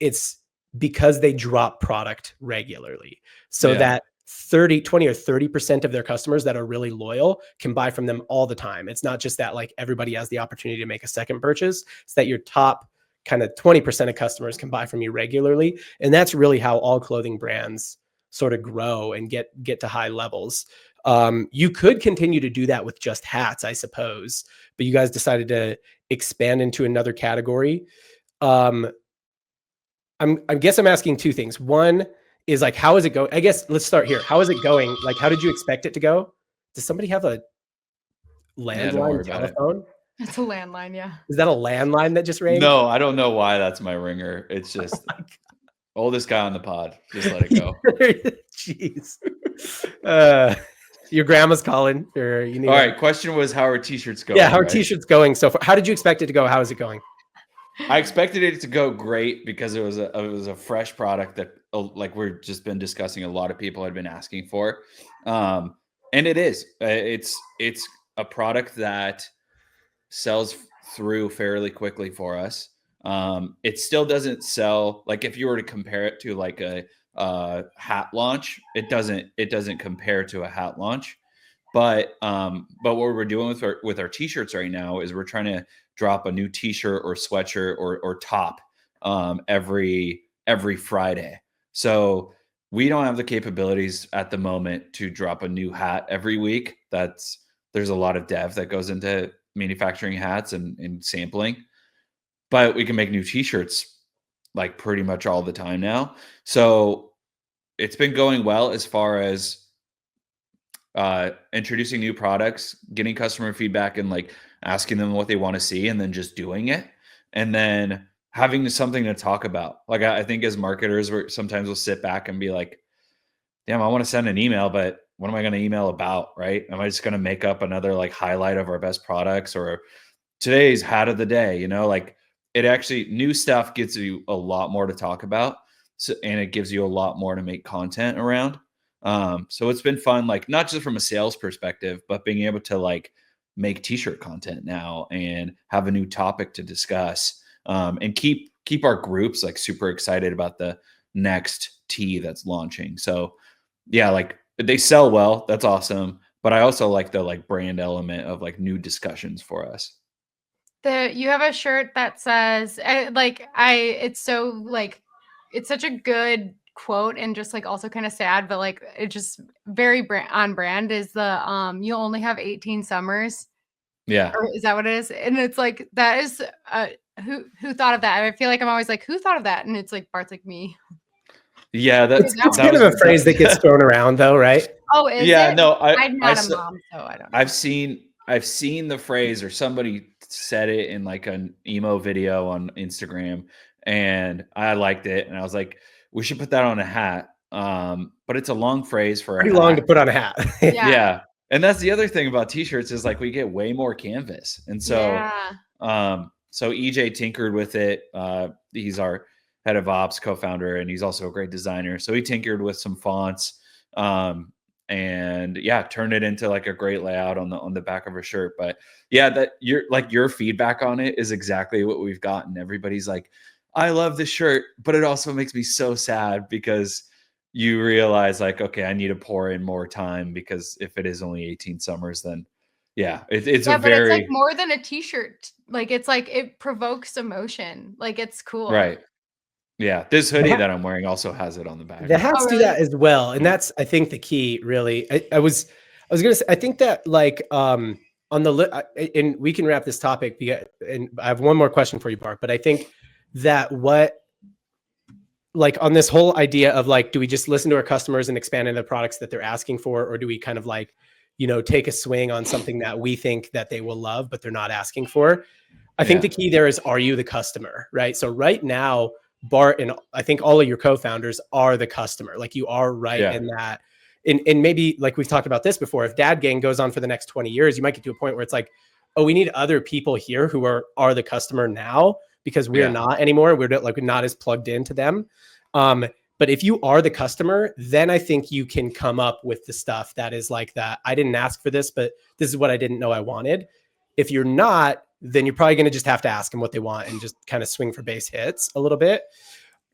Speaker 1: It's because they drop product regularly so that 20 or 30% of their customers that are really loyal can buy from them all the time. It's not just that like everybody has the opportunity to make a second purchase. It's that your top kind of 20% of customers can buy from you regularly. And that's really how all clothing brands sort of grow and get to high levels. You could continue to do that with just hats, I suppose, but you guys decided to expand into another category. I guess I'm asking two things. One is like, how is it going? I guess let's start here. How is it going? Like, how did you expect it to go? Does somebody have a landline telephone?
Speaker 2: It's a landline, yeah.
Speaker 1: Is that a landline that just rang?
Speaker 4: No, I don't know why that's my ringer. It's just oldest guy on the pod. Just let it go.
Speaker 1: Jeez. Your grandma's calling. Or you need
Speaker 4: All right. Question was, how are t-shirts going?
Speaker 1: Yeah, how are t-shirts going so far? How did you expect it to go? How is it going?
Speaker 4: I expected it to go great because it was a fresh product that, like we've just been discussing, a lot of people had been asking for, and it is. It's a product that sells through fairly quickly for us. It still doesn't sell, like if you were to compare it to like a hat launch, it doesn't compare to a hat launch. But what we're doing with our t-shirts right now is we're trying to drop a new t-shirt or sweatshirt or top every Friday. So we don't have the capabilities at the moment to drop a new hat every week. There's a lot of dev that goes into manufacturing hats and sampling, but we can make new t-shirts like pretty much all the time now. So it's been going well as far as introducing new products, getting customer feedback and like asking them what they want to see and then just doing it. And then having something to talk about. Like I think as marketers, sometimes we'll sit back and be like, damn, I want to send an email, but what am I going to email about? Right. Am I just going to make up another like highlight of our best products or today's hat of the day? Like it actually, new stuff gives you a lot more to talk about. So, and it gives you a lot more to make content around. So it's been fun, like not just from a sales perspective, but being able to like make t-shirt content now and have a new topic to discuss, and keep our groups like super excited about the next tee that's launching. So yeah, like they sell well. That's awesome. But I also like the like brand element of like new discussions for us.
Speaker 2: You have a shirt that says it's so like, it's such a good quote and just like also kind of sad, but like it just very on brand is the you only have 18 summers.
Speaker 4: Yeah.
Speaker 2: Or is that what it is? And it's like, that is who thought of that? I feel like I'm always like, who thought of that? And it's like Bart's like me.
Speaker 4: Yeah,
Speaker 1: it's kind of a phrase that gets thrown around though, right?
Speaker 2: Oh, is
Speaker 4: yeah,
Speaker 2: it?
Speaker 4: No,
Speaker 2: I'm not a mom, so I don't know.
Speaker 4: I've seen the phrase, or somebody said it in like an emo video on Instagram, and I liked it, and I was like, we should put that on a hat. But it's a long phrase for
Speaker 1: pretty long to put on a hat.
Speaker 4: Yeah. And that's the other thing about t-shirts is like we get way more canvas. And so so EJ tinkered with it. He's our head of ops, co-founder, and he's also a great designer. So he tinkered with some fonts. And yeah, turn it into like a great layout on the back of a shirt. But yeah, that your feedback on it is exactly what we've gotten. Everybody's like, I love this shirt, but it also makes me so sad because you realize like, okay, I need to pour in more time, because if it is only 18 summers, then yeah, it's
Speaker 2: it's like more than a t-shirt. Like it's like it provokes emotion. Like it's cool.
Speaker 4: Right. Yeah, this hoodie that I'm wearing also has it on the back.
Speaker 1: The hats do that as well, and that's I think the key. Really, I was gonna say I think that like on the and we can wrap this topic. And I have one more question for you, Bart. But I think that like on this whole idea of like, do we just listen to our customers and expand into the products that they're asking for, or do we kind of like take a swing on something that we think that they will love but they're not asking for? I think the key there is, are you the customer, right? So right now, Bart and I think all of your co-founders are the customer. Like you are in that. And maybe like we've talked about this before, if Dad Gang goes on for the next 20 years, you might get to a point where it's like, oh, we need other people here who are the customer now, because we're not anymore. We're not as plugged into them. But if you are the customer, then I think you can come up with the stuff that is like that. I didn't ask for this, but this is what I didn't know I wanted. If you're not, then you're probably going to just have to ask them what they want and just kind of swing for base hits a little bit.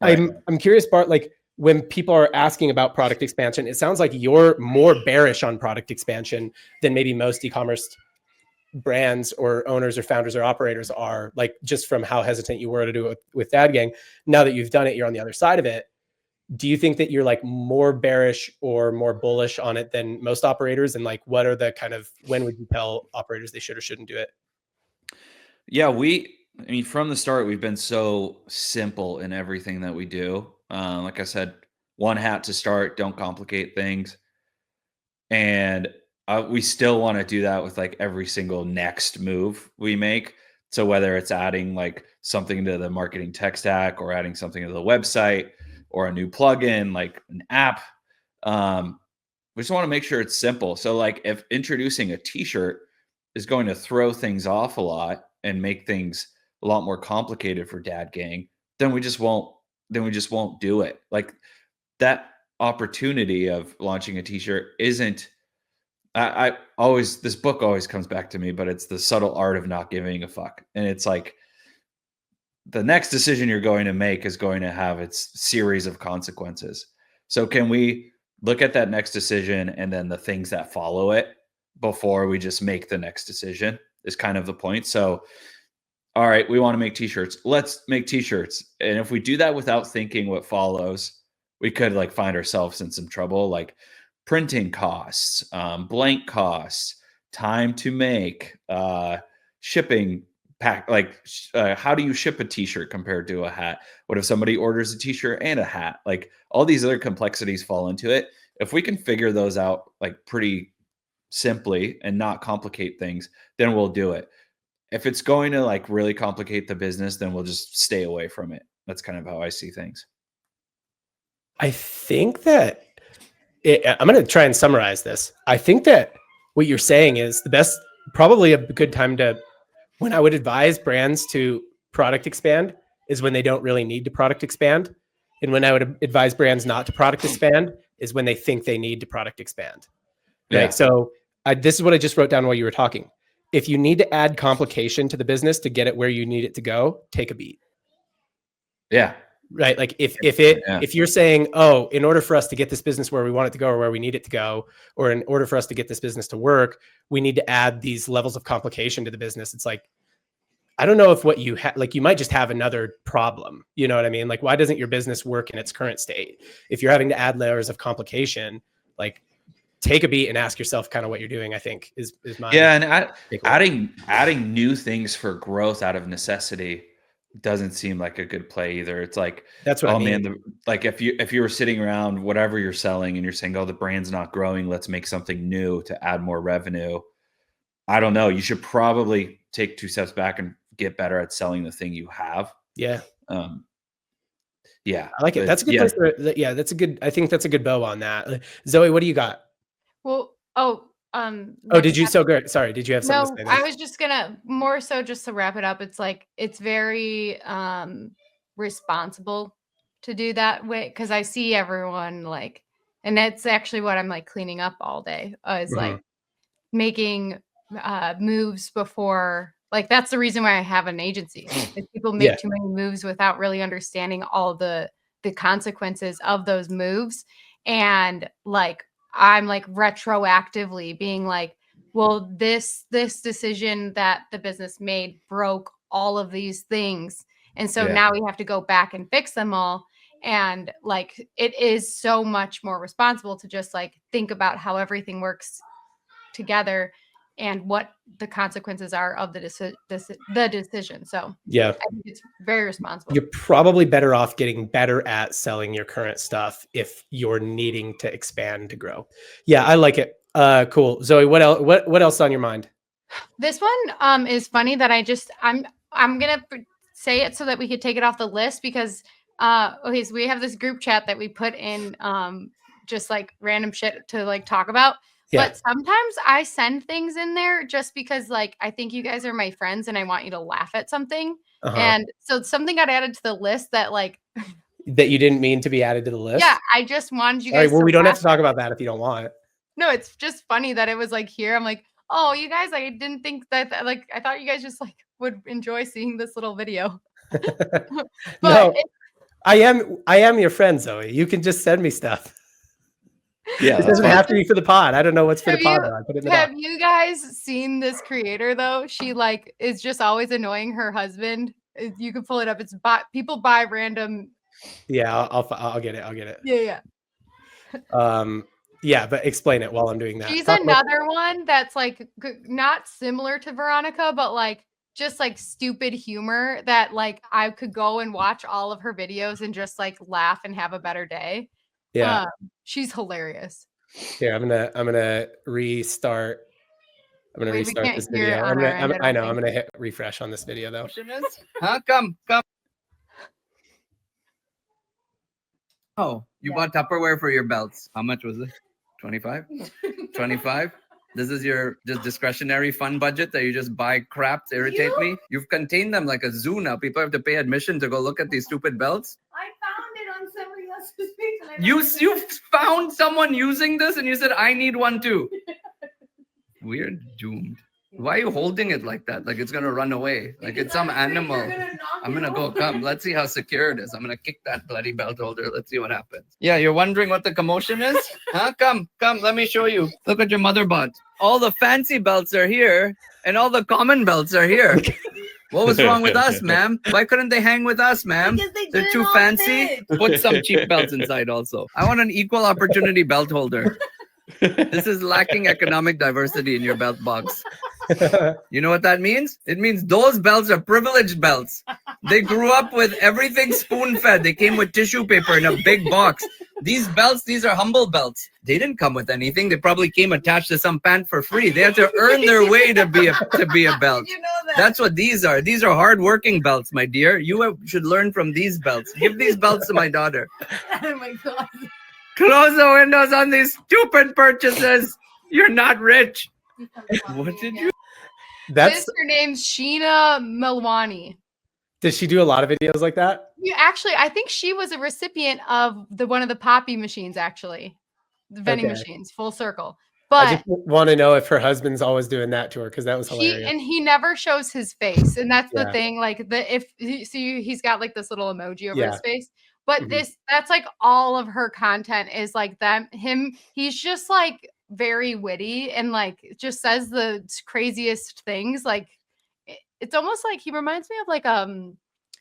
Speaker 1: Right. I'm curious, Bart, like when people are asking about product expansion, it sounds like you're more bearish on product expansion than maybe most e-commerce brands or owners or founders or operators are, like just from how hesitant you were to do it with Dad Gang. Now that you've done it, you're on the other side of it. Do you think that you're like more bearish or more bullish on it than most operators? And like, what are the kind of, when would you tell operators they should or shouldn't do it?
Speaker 4: Yeah, I mean, from the start, we've been so simple in everything that we do. Like I said, one hat to start, don't complicate things. And we still want to do that with like every single next move we make. So whether it's adding like something to the marketing tech stack or adding something to the website or a new plugin, like an app, we just want to make sure it's simple. So like if introducing a t-shirt is going to throw things off a lot and make things a lot more complicated for Dad Gang, then we just won't do it. Like that opportunity of launching a t-shirt isn't, I always, this book always comes back to me, but it's The Subtle Art of Not Giving a Fuck. And it's like the next decision you're going to make is going to have its series of consequences. So can we look at that next decision and then the things that follow it before we just make the next decision is kind of the point. So, all right, we want to make t-shirts. Let's make t-shirts. And if we do that without thinking what follows, we could like find ourselves in some trouble, like printing costs, blank costs, time to make, shipping pack. Like, how do you ship a t-shirt compared to a hat? What if somebody orders a t-shirt and a hat? Like all these other complexities fall into it. If we can figure those out like pretty simply and not complicate things, then we'll do it. If it's going to like really complicate the business, then we'll just stay away from it. That's kind of how I see things.
Speaker 1: I think that I'm going to try and summarize this. I think that what you're saying is the best, probably a good time to, when I would advise brands to product expand is when they don't really need to product expand. And when I would advise brands not to product expand is when they think they need to product expand. Right.
Speaker 4: Yeah.
Speaker 1: So this is what I just wrote down while you were talking. If you need to add complication to the business to get it where you need it to go, take a beat.
Speaker 4: Yeah.
Speaker 1: Right. Like if you're saying, oh, in order for us to get this business where we want it to go or where we need it to go, or in order for us to get this business to work, we need to add these levels of complication to the business. It's like, I don't know if what you have, like you might just have another problem. You know what I mean? Like, why doesn't your business work in its current state? If you're having to add layers of complication, like take a beat and ask yourself kind of what you're doing, I think is my
Speaker 4: and adding new things for growth out of necessity doesn't seem like a good play either. It's like,
Speaker 1: that's what I mean.
Speaker 4: Man, like if you were sitting around whatever you're selling and you're saying, oh, the brand's not growing, let's make something new to add more revenue. I don't know. You should probably take 2 steps back and get better at selling the thing you have.
Speaker 1: Yeah.
Speaker 4: Yeah.
Speaker 1: I like it. That's a good place for, that's a good, I think that's a good bow on that. Zoe, what do you got?
Speaker 2: Well,
Speaker 1: did you? So good. Sorry. Did you have something to say?
Speaker 2: I was just gonna more so just to wrap it up. It's like, it's very responsible to do that way. Cause I see everyone like, and that's actually what I'm like cleaning up all day is like making moves before, like, that's the reason why I have an agency. If people make too many moves without really understanding all the consequences of those moves. And like, I'm like retroactively being like, well, this decision that the business made broke all of these things. And so now we have to go back and fix them all. And like, it is so much more responsible to just like think about how everything works together and what the consequences are of the decision. So
Speaker 1: yeah,
Speaker 2: I think it's very responsible.
Speaker 1: You're probably better off getting better at selling your current stuff if you're needing to expand to grow. Yeah, I like it. Cool. Zoe, what else? What else on your mind?
Speaker 2: This one is funny that I'm gonna say it so that we could take it off the list because okay, so we have this group chat that we put in just like random shit to like talk about. Yeah. But sometimes I send things in there just because like I think you guys are my friends and I want you to laugh at something. And so something got added to the list that like
Speaker 1: that you didn't mean to be added to the list.
Speaker 2: Yeah, I just wanted you guys.
Speaker 1: All right, well, we don't have to talk about that if you don't want.
Speaker 2: No, it's just funny that it was like here. I'm like, oh, you guys, I didn't think that like I thought you guys just like would enjoy seeing this little video.
Speaker 1: No, I am your friend, Zoe. You can just send me stuff.
Speaker 4: Yeah,
Speaker 1: It doesn't have to be for the pod. I don't know what's for the pod. I put it in the
Speaker 2: Have
Speaker 1: doc.
Speaker 2: you guys seen this creator though? She like is just always annoying her husband. You can pull it up. It's people buy random.
Speaker 1: Yeah, I'll get it. I'll get it.
Speaker 2: Yeah.
Speaker 1: Yeah, but explain it while I'm doing that.
Speaker 2: She's
Speaker 1: Talk about-
Speaker 2: another one that's like not similar to Veronica, but like just like stupid humor that like I could go and watch all of her videos and just like laugh and have a better day.
Speaker 1: Yeah.
Speaker 2: She's hilarious.
Speaker 1: Here, I'm gonna restart. I'm gonna
Speaker 2: Wait, we
Speaker 1: restart
Speaker 2: can't
Speaker 1: this
Speaker 2: hear
Speaker 1: video.
Speaker 2: it on our end,
Speaker 1: I know.
Speaker 2: don't
Speaker 1: I'm
Speaker 2: think.
Speaker 1: gonna hit refresh on this video though.
Speaker 6: Huh? Come. Oh, you bought Tupperware for your belts. How much was it? 25? 25? This is your just discretionary fun budget that you just buy crap to irritate me? You've contained them like a zoo now. People have to pay admission to go look at these stupid belts.
Speaker 7: I found it on somebody else's page. and I
Speaker 6: You
Speaker 7: found it.
Speaker 6: you found someone using this and you said, I need one too. Weird, doomed. Why are you holding it like that? Like it's gonna run away. Like
Speaker 7: Because
Speaker 6: it's some
Speaker 7: I'm afraid you're
Speaker 6: animal.
Speaker 7: gonna knock
Speaker 6: I'm
Speaker 7: it
Speaker 6: gonna go
Speaker 7: over.
Speaker 6: come. Let's see how secure it is. I'm gonna kick that bloody belt holder. Let's see what happens. Yeah, you're wondering what the commotion is? Huh? Come, let me show you. Look what your mother bought. All the fancy belts are here, and all the common belts are here. What was wrong with us, ma'am? Why couldn't they hang with us, ma'am?
Speaker 7: Because they
Speaker 6: They're
Speaker 7: didn't
Speaker 6: too
Speaker 7: all
Speaker 6: fancy.
Speaker 7: fit.
Speaker 6: Put some cheap belts inside also. I want an equal opportunity belt holder. This is lacking economic diversity in your belt box. You know what that means? It means those belts are privileged belts. They grew up with everything spoon-fed. They came with tissue paper in a big box. These belts, these are humble belts. They didn't come with anything. They probably came attached to some pant for free. They had to earn their way to be a belt.
Speaker 7: You know that.
Speaker 6: That's what these are. These are hard-working belts, my dear. Should learn from these belts. Give these belts to my daughter.
Speaker 7: Oh my god.
Speaker 6: Close the windows on these stupid purchases. You're not rich. What did you?
Speaker 1: That's
Speaker 2: Her name's Sheena Milwani.
Speaker 1: Does she do a lot of videos like that?
Speaker 2: Actually, I think she was a recipient of one of the Poppy machines, actually. The vending
Speaker 1: Okay.
Speaker 2: machines, full circle.
Speaker 1: I
Speaker 2: But
Speaker 1: just want to know if her husband's always doing that to her because that was hilarious.
Speaker 2: he never shows his face. And that's
Speaker 1: Yeah.
Speaker 2: the thing. Like he's got like this little emoji over
Speaker 1: Yeah.
Speaker 2: his face. But
Speaker 1: Mhm.
Speaker 2: that's like all of her content is like he's just like very witty and like just says the craziest things. Like it's almost like he reminds me of like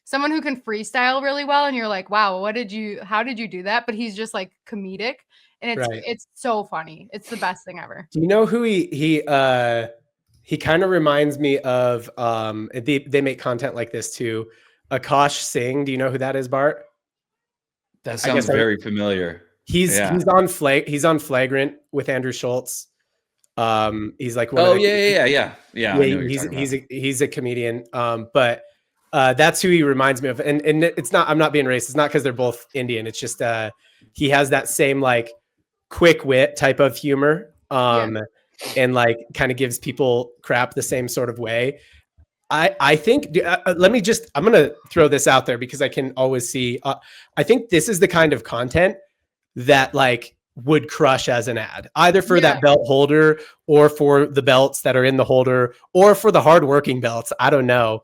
Speaker 2: someone who can freestyle really well and you're like, wow, how did you do that? But he's just like comedic and
Speaker 1: Right.
Speaker 2: it's so funny. It's the best thing ever.
Speaker 1: Do you know who he kind of reminds me of? They make content like this too. Akash Singh. Do you know who that is, Bart?
Speaker 4: That sounds very familiar.
Speaker 1: He's on Flagrant with Andrew Schultz. He's like one of the,
Speaker 4: yeah. I know what you're talking about.
Speaker 1: he's a comedian. But that's who he reminds me of. And it's not, I'm not being racist. It's not because they're both Indian. It's just he has that same like quick wit type of humor. And like kind of gives people crap the same sort of way. I think I'm going to throw this out there because I can always see, I think this is the kind of content that like would crush as an ad, either for that belt holder or for the belts that are in the holder or for the hardworking belts. I don't know.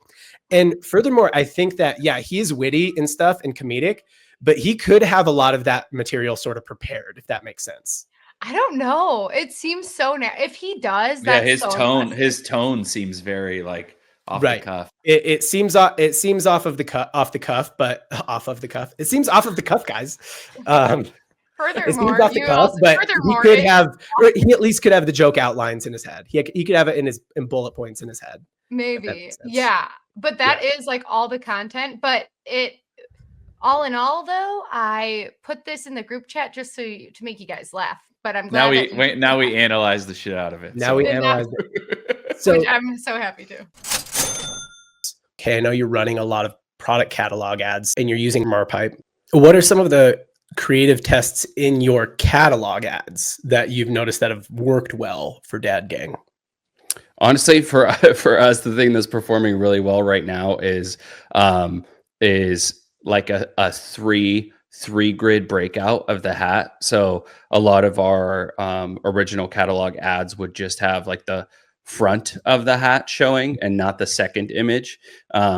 Speaker 1: And furthermore, I think that, he's witty and stuff and comedic, but he could have a lot of that material sort of prepared, if that makes sense.
Speaker 2: I don't know. It seems so if he does, that's
Speaker 4: his
Speaker 2: so
Speaker 4: tone,
Speaker 2: impressive.
Speaker 4: his tone seems very like off the cuff.
Speaker 1: It seems off of the cuff, but off of the cuff. It seems off of the cuff, guys. It seems off the cuff, but he at least could have the joke outlines in his head. He could have it in bullet points in his head.
Speaker 2: Maybe. Yeah. But that is like all the content. But all in all, though, I put this in the group chat just to make you guys laugh. But I'm glad
Speaker 4: we analyze the shit out of it.
Speaker 1: We analyze it. So
Speaker 2: which I'm so happy to.
Speaker 1: Okay, I know you're running a lot of product catalog ads and you're using Marpipe. What are some of the creative tests in your catalog ads that you've noticed that have worked well for Dad Gang?
Speaker 8: Honestly, for us, the thing that's performing really well right now is like a three grid breakout of the hat. So a lot of our original catalog ads would just have like the front of the hat showing and not the second image.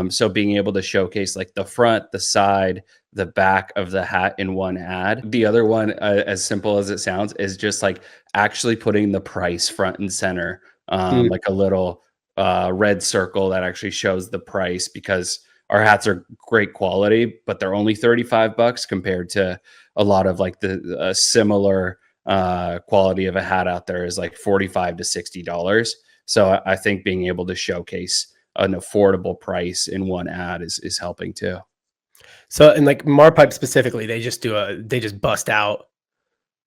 Speaker 8: So being able to showcase like the front, the side, the back of the hat in one ad. The other one, as simple as it sounds, is just like actually putting the price front and center, like a little red circle that actually shows the price, because our hats are great quality, but they're only $35 compared to a lot of like the similar quality of a hat out there is like $45 to $60. So I think being able to showcase an affordable price in one ad is helping too.
Speaker 1: So, and like Marpipe specifically, they just bust out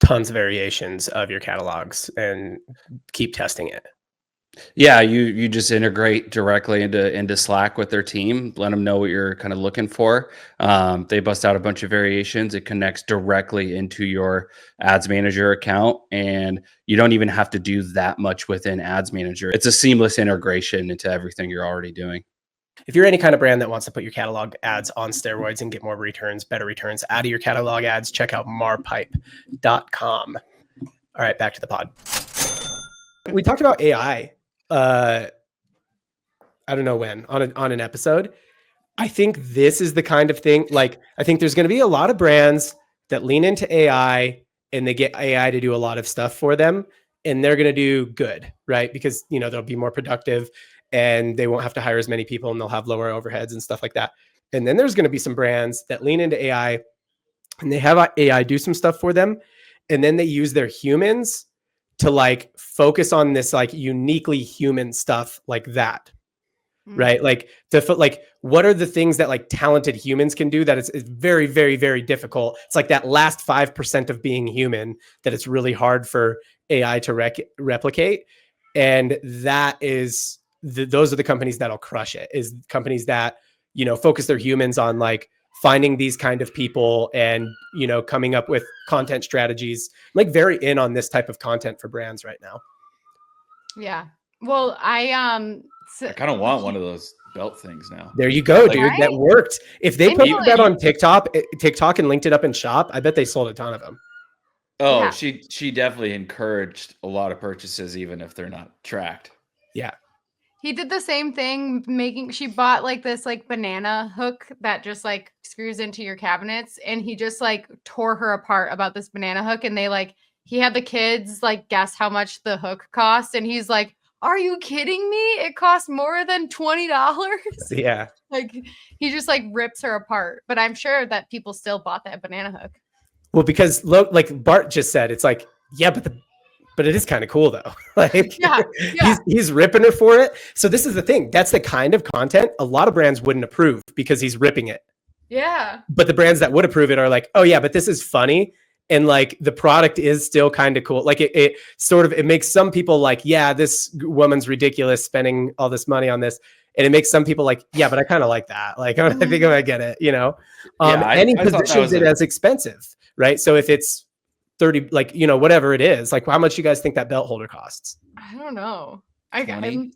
Speaker 1: tons of variations of your catalogs and keep testing it.
Speaker 8: Yeah, you just integrate directly into Slack with their team, let them know what you're kind of looking for. They bust out a bunch of variations. It connects directly into your Ads Manager account, and you don't even have to do that much within Ads Manager. It's a seamless integration into everything you're already doing.
Speaker 1: If you're any kind of brand that wants to put your catalog ads on steroids and get more returns, better returns out of your catalog ads, check out marpipe.com. All right, back to the pod. We talked about AI. I don't know when on an episode. I think this is the kind of thing, like, I think there's going to be a lot of brands that lean into AI and they get AI to do a lot of stuff for them, and they're going to do good, right? Because, you know, they'll be more productive and they won't have to hire as many people and they'll have lower overheads and stuff like that. And then there's going to be some brands that lean into AI and they have AI do some stuff for them, and then they use their humans to like focus on this like uniquely human stuff like that. Right? Like what are the things that like talented humans can do that is very, very, very difficult. It's like that last 5% of being human that it's really hard for AI to replicate. And that is those are the companies that'll crush it, is companies that, you know, focus their humans on like finding these kind of people and, you know, coming up with content strategies. I'm like very in on this type of content for brands right now.
Speaker 2: Yeah. Well, I
Speaker 4: kind of want one of those belt things now.
Speaker 1: There you go, dude.
Speaker 2: Right?
Speaker 1: That worked. If they put
Speaker 2: People-
Speaker 1: that on TikTok and linked it up in shop, I bet they sold a ton of them.
Speaker 4: Oh,
Speaker 2: Yeah.
Speaker 4: she definitely encouraged a lot of purchases, even if they're not tracked.
Speaker 1: Yeah.
Speaker 2: He did the same thing, she bought like this like banana hook that just like screws into your cabinets, and he just like tore her apart about this banana hook, and he had the kids like guess how much the hook cost, and he's like, "Are you kidding me? It costs more than $20."
Speaker 1: Yeah.
Speaker 2: Like he just like rips her apart. But I'm sure that people still bought that banana hook.
Speaker 1: Well, because like Bart just said, it's like, yeah, but it is kind of cool though. Like
Speaker 2: Yeah.
Speaker 1: he's ripping her for it. So this is the thing. That's the kind of content a lot of brands wouldn't approve because he's ripping it.
Speaker 2: Yeah.
Speaker 1: But the brands that would approve it are like, oh yeah, but this is funny. And like the product is still kind of cool. Like it makes some people like, yeah, this woman's ridiculous spending all this money on this. And it makes some people like, yeah, but I kind of like that. Like, I think I get it, you know? And he positions it as expensive, right? So if it's 30, like, you know, whatever it is, like how much you guys think that belt holder costs?
Speaker 2: I don't know.
Speaker 4: 20?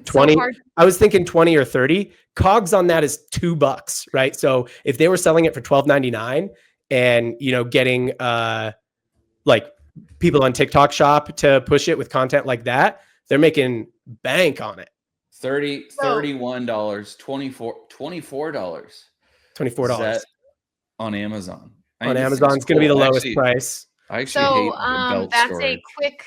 Speaker 1: 20.
Speaker 2: So hard.
Speaker 1: I was thinking 20 or 30. COGS on that is $2, right? So if they were selling it for $12.99 and, you know, getting like people on TikTok shop to push it with content like that, they're making bank on it.
Speaker 4: $31, $24.
Speaker 1: $24
Speaker 4: on Amazon.
Speaker 1: on Amazon. It's going to be the lowest price.
Speaker 4: I actually hate the belt
Speaker 2: that's
Speaker 4: storage.
Speaker 2: a quick.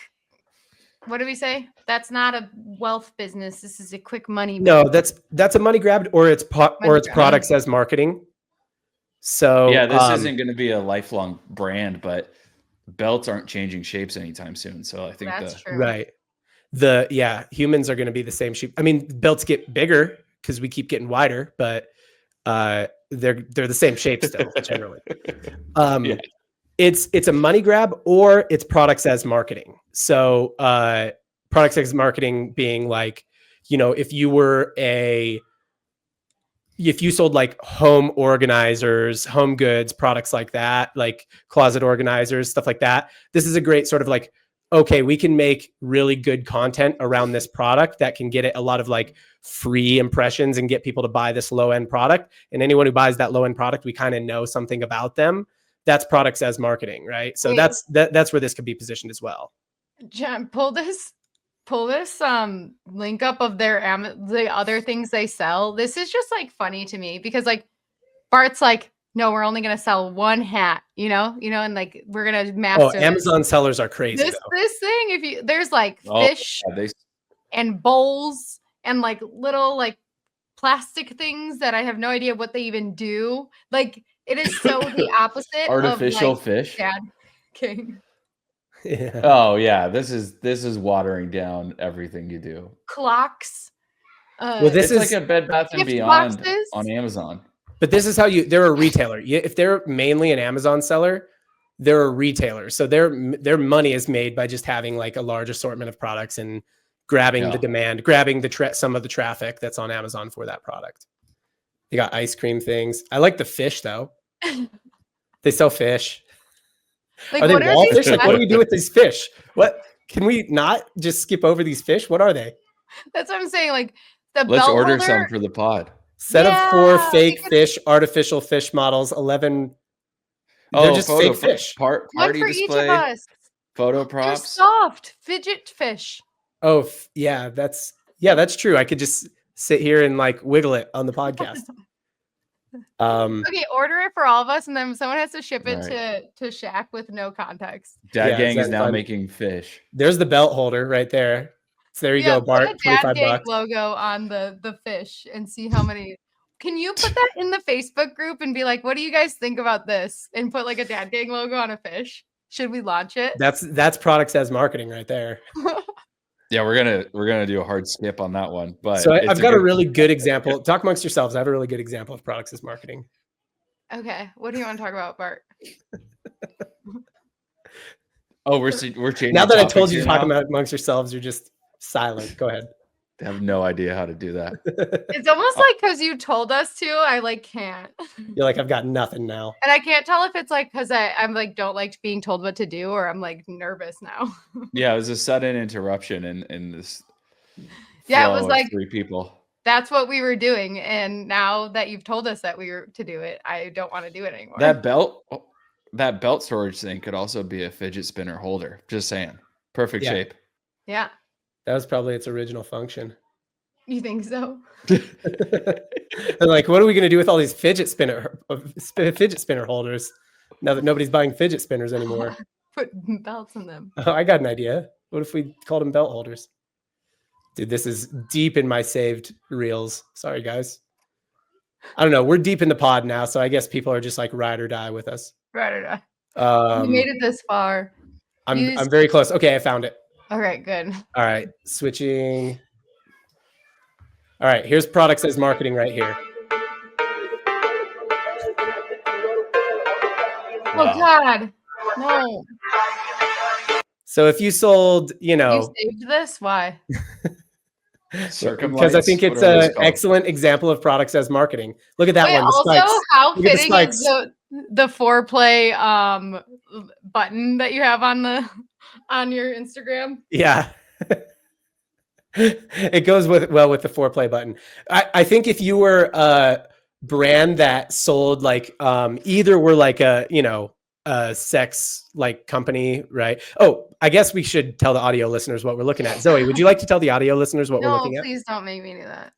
Speaker 2: What do we say? That's not a wealth business. This is a quick money.
Speaker 1: No, that's a money grab, or it's products as marketing. So
Speaker 4: yeah, this isn't going to be a lifelong brand, but belts aren't changing shapes anytime soon. So I think
Speaker 2: that's true.
Speaker 1: Right. Humans are going to be the same shape. I mean, belts get bigger because we keep getting wider, but they're the same shape still generally.
Speaker 4: Yeah.
Speaker 1: It's a money grab or it's products as marketing. So products as marketing being like, you know, if you sold like home organizers, home goods, products like that, like closet organizers, stuff like that, this is a great sort of like, okay, we can make really good content around this product that can get it a lot of like free impressions and get people to buy this low end product. And anyone who buys that low end product, we kind of know something about them. That's products as marketing, right? So that's where this could be positioned as well.
Speaker 2: Jen, pull this link up of the other things they sell. This is just like funny to me because like Bart's like, no, we're only gonna sell one hat, and like we're gonna
Speaker 1: Oh,
Speaker 2: master
Speaker 1: Amazon sellers are crazy.
Speaker 2: this thing. If you there's like
Speaker 4: Oh,
Speaker 2: fish
Speaker 4: yeah,
Speaker 2: and bowls and like little like plastic things that I have no idea what they even do. Like it is so the opposite
Speaker 4: artificial
Speaker 2: of like
Speaker 4: fish.
Speaker 2: Dad King.
Speaker 1: Yeah.
Speaker 4: Oh yeah, this is watering down everything you do.
Speaker 2: Clocks.
Speaker 1: Well, this
Speaker 4: It's
Speaker 1: is
Speaker 4: like a Bed Bath and
Speaker 2: gift
Speaker 4: Beyond
Speaker 2: boxes.
Speaker 4: on Amazon.
Speaker 1: But this is how they're a retailer. If they're mainly an Amazon seller, they're a retailer. So their money is made by just having like a large assortment of products and grabbing the demand, grabbing some of the traffic that's on Amazon for that product. They got ice cream things. I like the fish though. They sell fish.
Speaker 2: Like,
Speaker 1: are they
Speaker 2: what are
Speaker 1: wallfish?
Speaker 2: these
Speaker 1: Like, what do we do with these fish? What can we not just skip over these fish? What are they?
Speaker 2: That's what I'm saying. Like the
Speaker 4: Let's
Speaker 2: belt
Speaker 4: order
Speaker 2: holder,
Speaker 4: some for the pod.
Speaker 1: Set of 4
Speaker 2: Yeah,
Speaker 1: fake fish, artificial fish models, 11. They're just
Speaker 4: photo
Speaker 1: fake fish.
Speaker 2: one
Speaker 4: party
Speaker 2: for each of
Speaker 4: display,
Speaker 2: us.
Speaker 4: photo
Speaker 2: They're
Speaker 4: props.
Speaker 2: soft fidget fish.
Speaker 1: Oh, yeah, that's true. I could just sit here and like wiggle it on the podcast.
Speaker 2: Okay, order it for all of us, and then someone has to ship it
Speaker 4: Right.
Speaker 2: to Shaq with no context.
Speaker 4: Dad
Speaker 1: Yeah,
Speaker 4: Gang is
Speaker 1: that's
Speaker 4: now
Speaker 1: fine.
Speaker 4: making fish.
Speaker 1: There's the belt holder right there. So there you go,
Speaker 2: Put
Speaker 1: Bart.
Speaker 2: a Dad
Speaker 1: $25.
Speaker 2: Gang logo on the fish and see how many. Can you put that in the Facebook group and be like, "What do you guys think about this?" And put like a Dad Gang logo on a fish. Should we launch it?
Speaker 1: That's products as marketing right there.
Speaker 4: Yeah, we're gonna do a hard skip on that one. But
Speaker 1: So
Speaker 4: it's
Speaker 1: I've got a really good example. Talk amongst yourselves. I have a really good example of products as marketing.
Speaker 2: Okay, what do you want to talk about, Bart?
Speaker 4: Oh, we're changing.
Speaker 1: Now that I told
Speaker 4: topics
Speaker 1: you to
Speaker 4: here
Speaker 1: talk
Speaker 4: now?
Speaker 1: about amongst yourselves, you're just silent. Go ahead.
Speaker 4: I have no idea how to do that.
Speaker 2: It's almost like because you told us to, I like can't.
Speaker 1: You're like, I've got nothing now.
Speaker 2: And I can't tell if it's like because I'm like don't like being told what to do, or I'm like nervous now.
Speaker 4: Yeah, it was a sudden interruption in this.
Speaker 2: Yeah, it
Speaker 4: flow
Speaker 2: was
Speaker 4: of
Speaker 2: like
Speaker 4: 3 people.
Speaker 2: that's what we were doing, and now that you've told us that we were to do it, I don't want to do it anymore.
Speaker 4: That belt storage thing could also be a fidget spinner holder. Just saying, perfect
Speaker 1: Yeah.
Speaker 4: shape.
Speaker 2: Yeah,
Speaker 1: That was probably its original function.
Speaker 2: you think so?
Speaker 1: And like, what are we going to do with all these fidget spinner holders now that nobody's buying fidget spinners anymore?
Speaker 2: Put belts in them.
Speaker 1: Oh, I got an idea. What if we called them belt holders? Dude, this is deep in my saved reels. Sorry, guys. I don't know. We're deep in the pod now, so I guess people are just like ride or die with us.
Speaker 2: Right or not? You made it this far.
Speaker 1: I'm very close. Okay, I found it.
Speaker 2: All right, good.
Speaker 1: All right, switching. All right, here's products as marketing right here.
Speaker 2: Oh God, no!
Speaker 1: So if you sold,
Speaker 2: You saved this? Why?
Speaker 1: because I think it's an excellent example of products as marketing. Look at that
Speaker 2: Wait,
Speaker 1: one. The
Speaker 2: also,
Speaker 1: spikes.
Speaker 2: how
Speaker 1: Look at the
Speaker 2: fitting is
Speaker 1: spikes.
Speaker 2: the foreplay button that you have on your Instagram?
Speaker 1: Yeah. It goes well with the foreplay button. I think if you were a brand that sold like either were like a sex like company, right? Oh, I guess we should tell the audio listeners what we're looking at. Zoe, would you like to tell the audio listeners what we're
Speaker 2: No,
Speaker 1: looking at?
Speaker 2: please don't make me do that.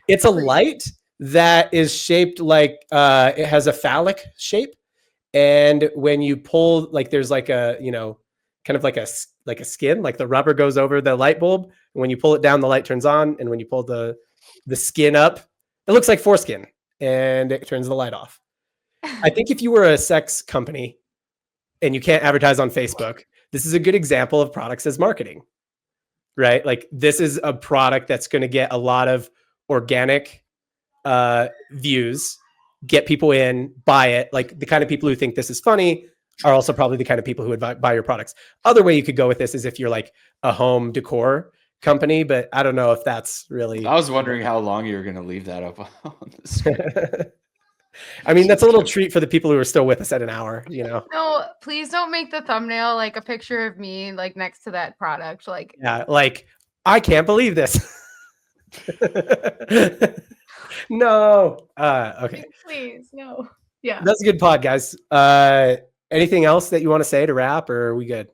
Speaker 1: It's a light that is shaped like it has a phallic shape, and when you pull, like there's like a kind of like a skin, like the rubber goes over the light bulb, and when you pull it down, the light turns on, and when you pull the skin up, it looks like foreskin, and it turns the light off. I think if you were a sex company and you can't advertise on Facebook, this is a good example of products as marketing, right? Like this is a product that's going to get a lot of organic views, get people in, buy it. Like the kind of people who think this is funny are also probably the kind of people who would buy your products. Other way you could go with this is if you're like a home decor company, but I don't know if that's really.
Speaker 4: I was wondering how long you were going to leave that up on the screen.
Speaker 1: I mean, that's a little treat for the people who are still with us at an hour,
Speaker 2: No, please don't make the thumbnail like a picture of me like next to that product. Like,
Speaker 1: Yeah, like I can't believe this. No. Okay.
Speaker 2: please, no. Yeah.
Speaker 1: That's a good pod, guys. Anything else that you want to say to wrap, or are we good?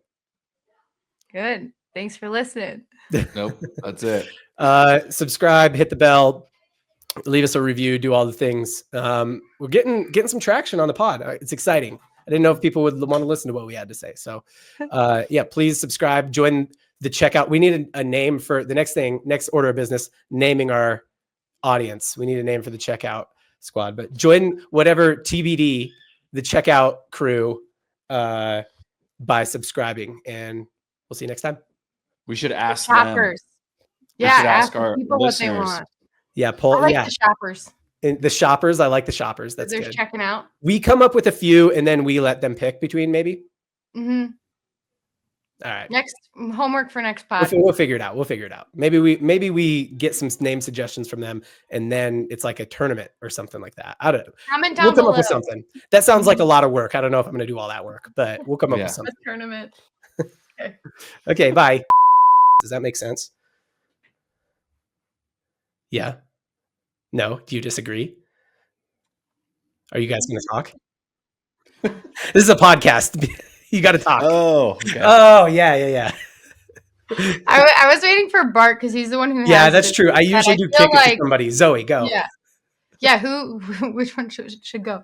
Speaker 2: Good. Thanks for listening.
Speaker 4: Nope, that's it.
Speaker 1: Subscribe, hit the bell, leave us a review, do all the things. We're getting some traction on the pod. It's exciting. I didn't know if people would want to listen to what we had to say. So yeah, please subscribe, join the checkout. We need a name for the next order of business, naming our audience. We need a name for the checkout squad, but join whatever TBD, the checkout crew, by subscribing, and we'll see you next time.
Speaker 4: We should ask them.
Speaker 2: Shoppers.
Speaker 4: We
Speaker 2: Yeah,
Speaker 4: should ask
Speaker 2: the
Speaker 4: our
Speaker 2: people what they
Speaker 4: listeners.
Speaker 2: want.
Speaker 1: Yeah,
Speaker 2: I
Speaker 1: Paul.
Speaker 2: like
Speaker 1: Yeah,
Speaker 2: the shoppers.
Speaker 1: and the shoppers. I like the shoppers. That's
Speaker 2: They're
Speaker 1: good.
Speaker 2: checking out.
Speaker 1: We come up with a few, and then we let them pick between maybe.
Speaker 2: Mm-hmm.
Speaker 1: All right.
Speaker 2: Next homework for next pod.
Speaker 1: We'll figure it out. We'll figure it out. Maybe we get some name suggestions from them, and then it's like a tournament or something like that. I don't know.
Speaker 2: Comment down
Speaker 1: We'll come
Speaker 2: below.
Speaker 1: up with something. That sounds like a lot of work. I don't know if I'm going to do all that work, but we'll come up with
Speaker 2: A
Speaker 1: something.
Speaker 2: tournament.
Speaker 1: Okay, bye. Does that make sense? Yeah. No. Do you disagree? Are you guys going to talk? This is a podcast. You got to talk.
Speaker 4: Oh, okay.
Speaker 1: Oh, yeah.
Speaker 2: I was waiting for Bart because he's the one who.
Speaker 1: Yeah,
Speaker 2: has
Speaker 1: that's
Speaker 2: this,
Speaker 1: true. I
Speaker 2: and
Speaker 1: usually do
Speaker 2: feel
Speaker 1: kick it to somebody. Zoe, go.
Speaker 2: Yeah. Who? Which one should go?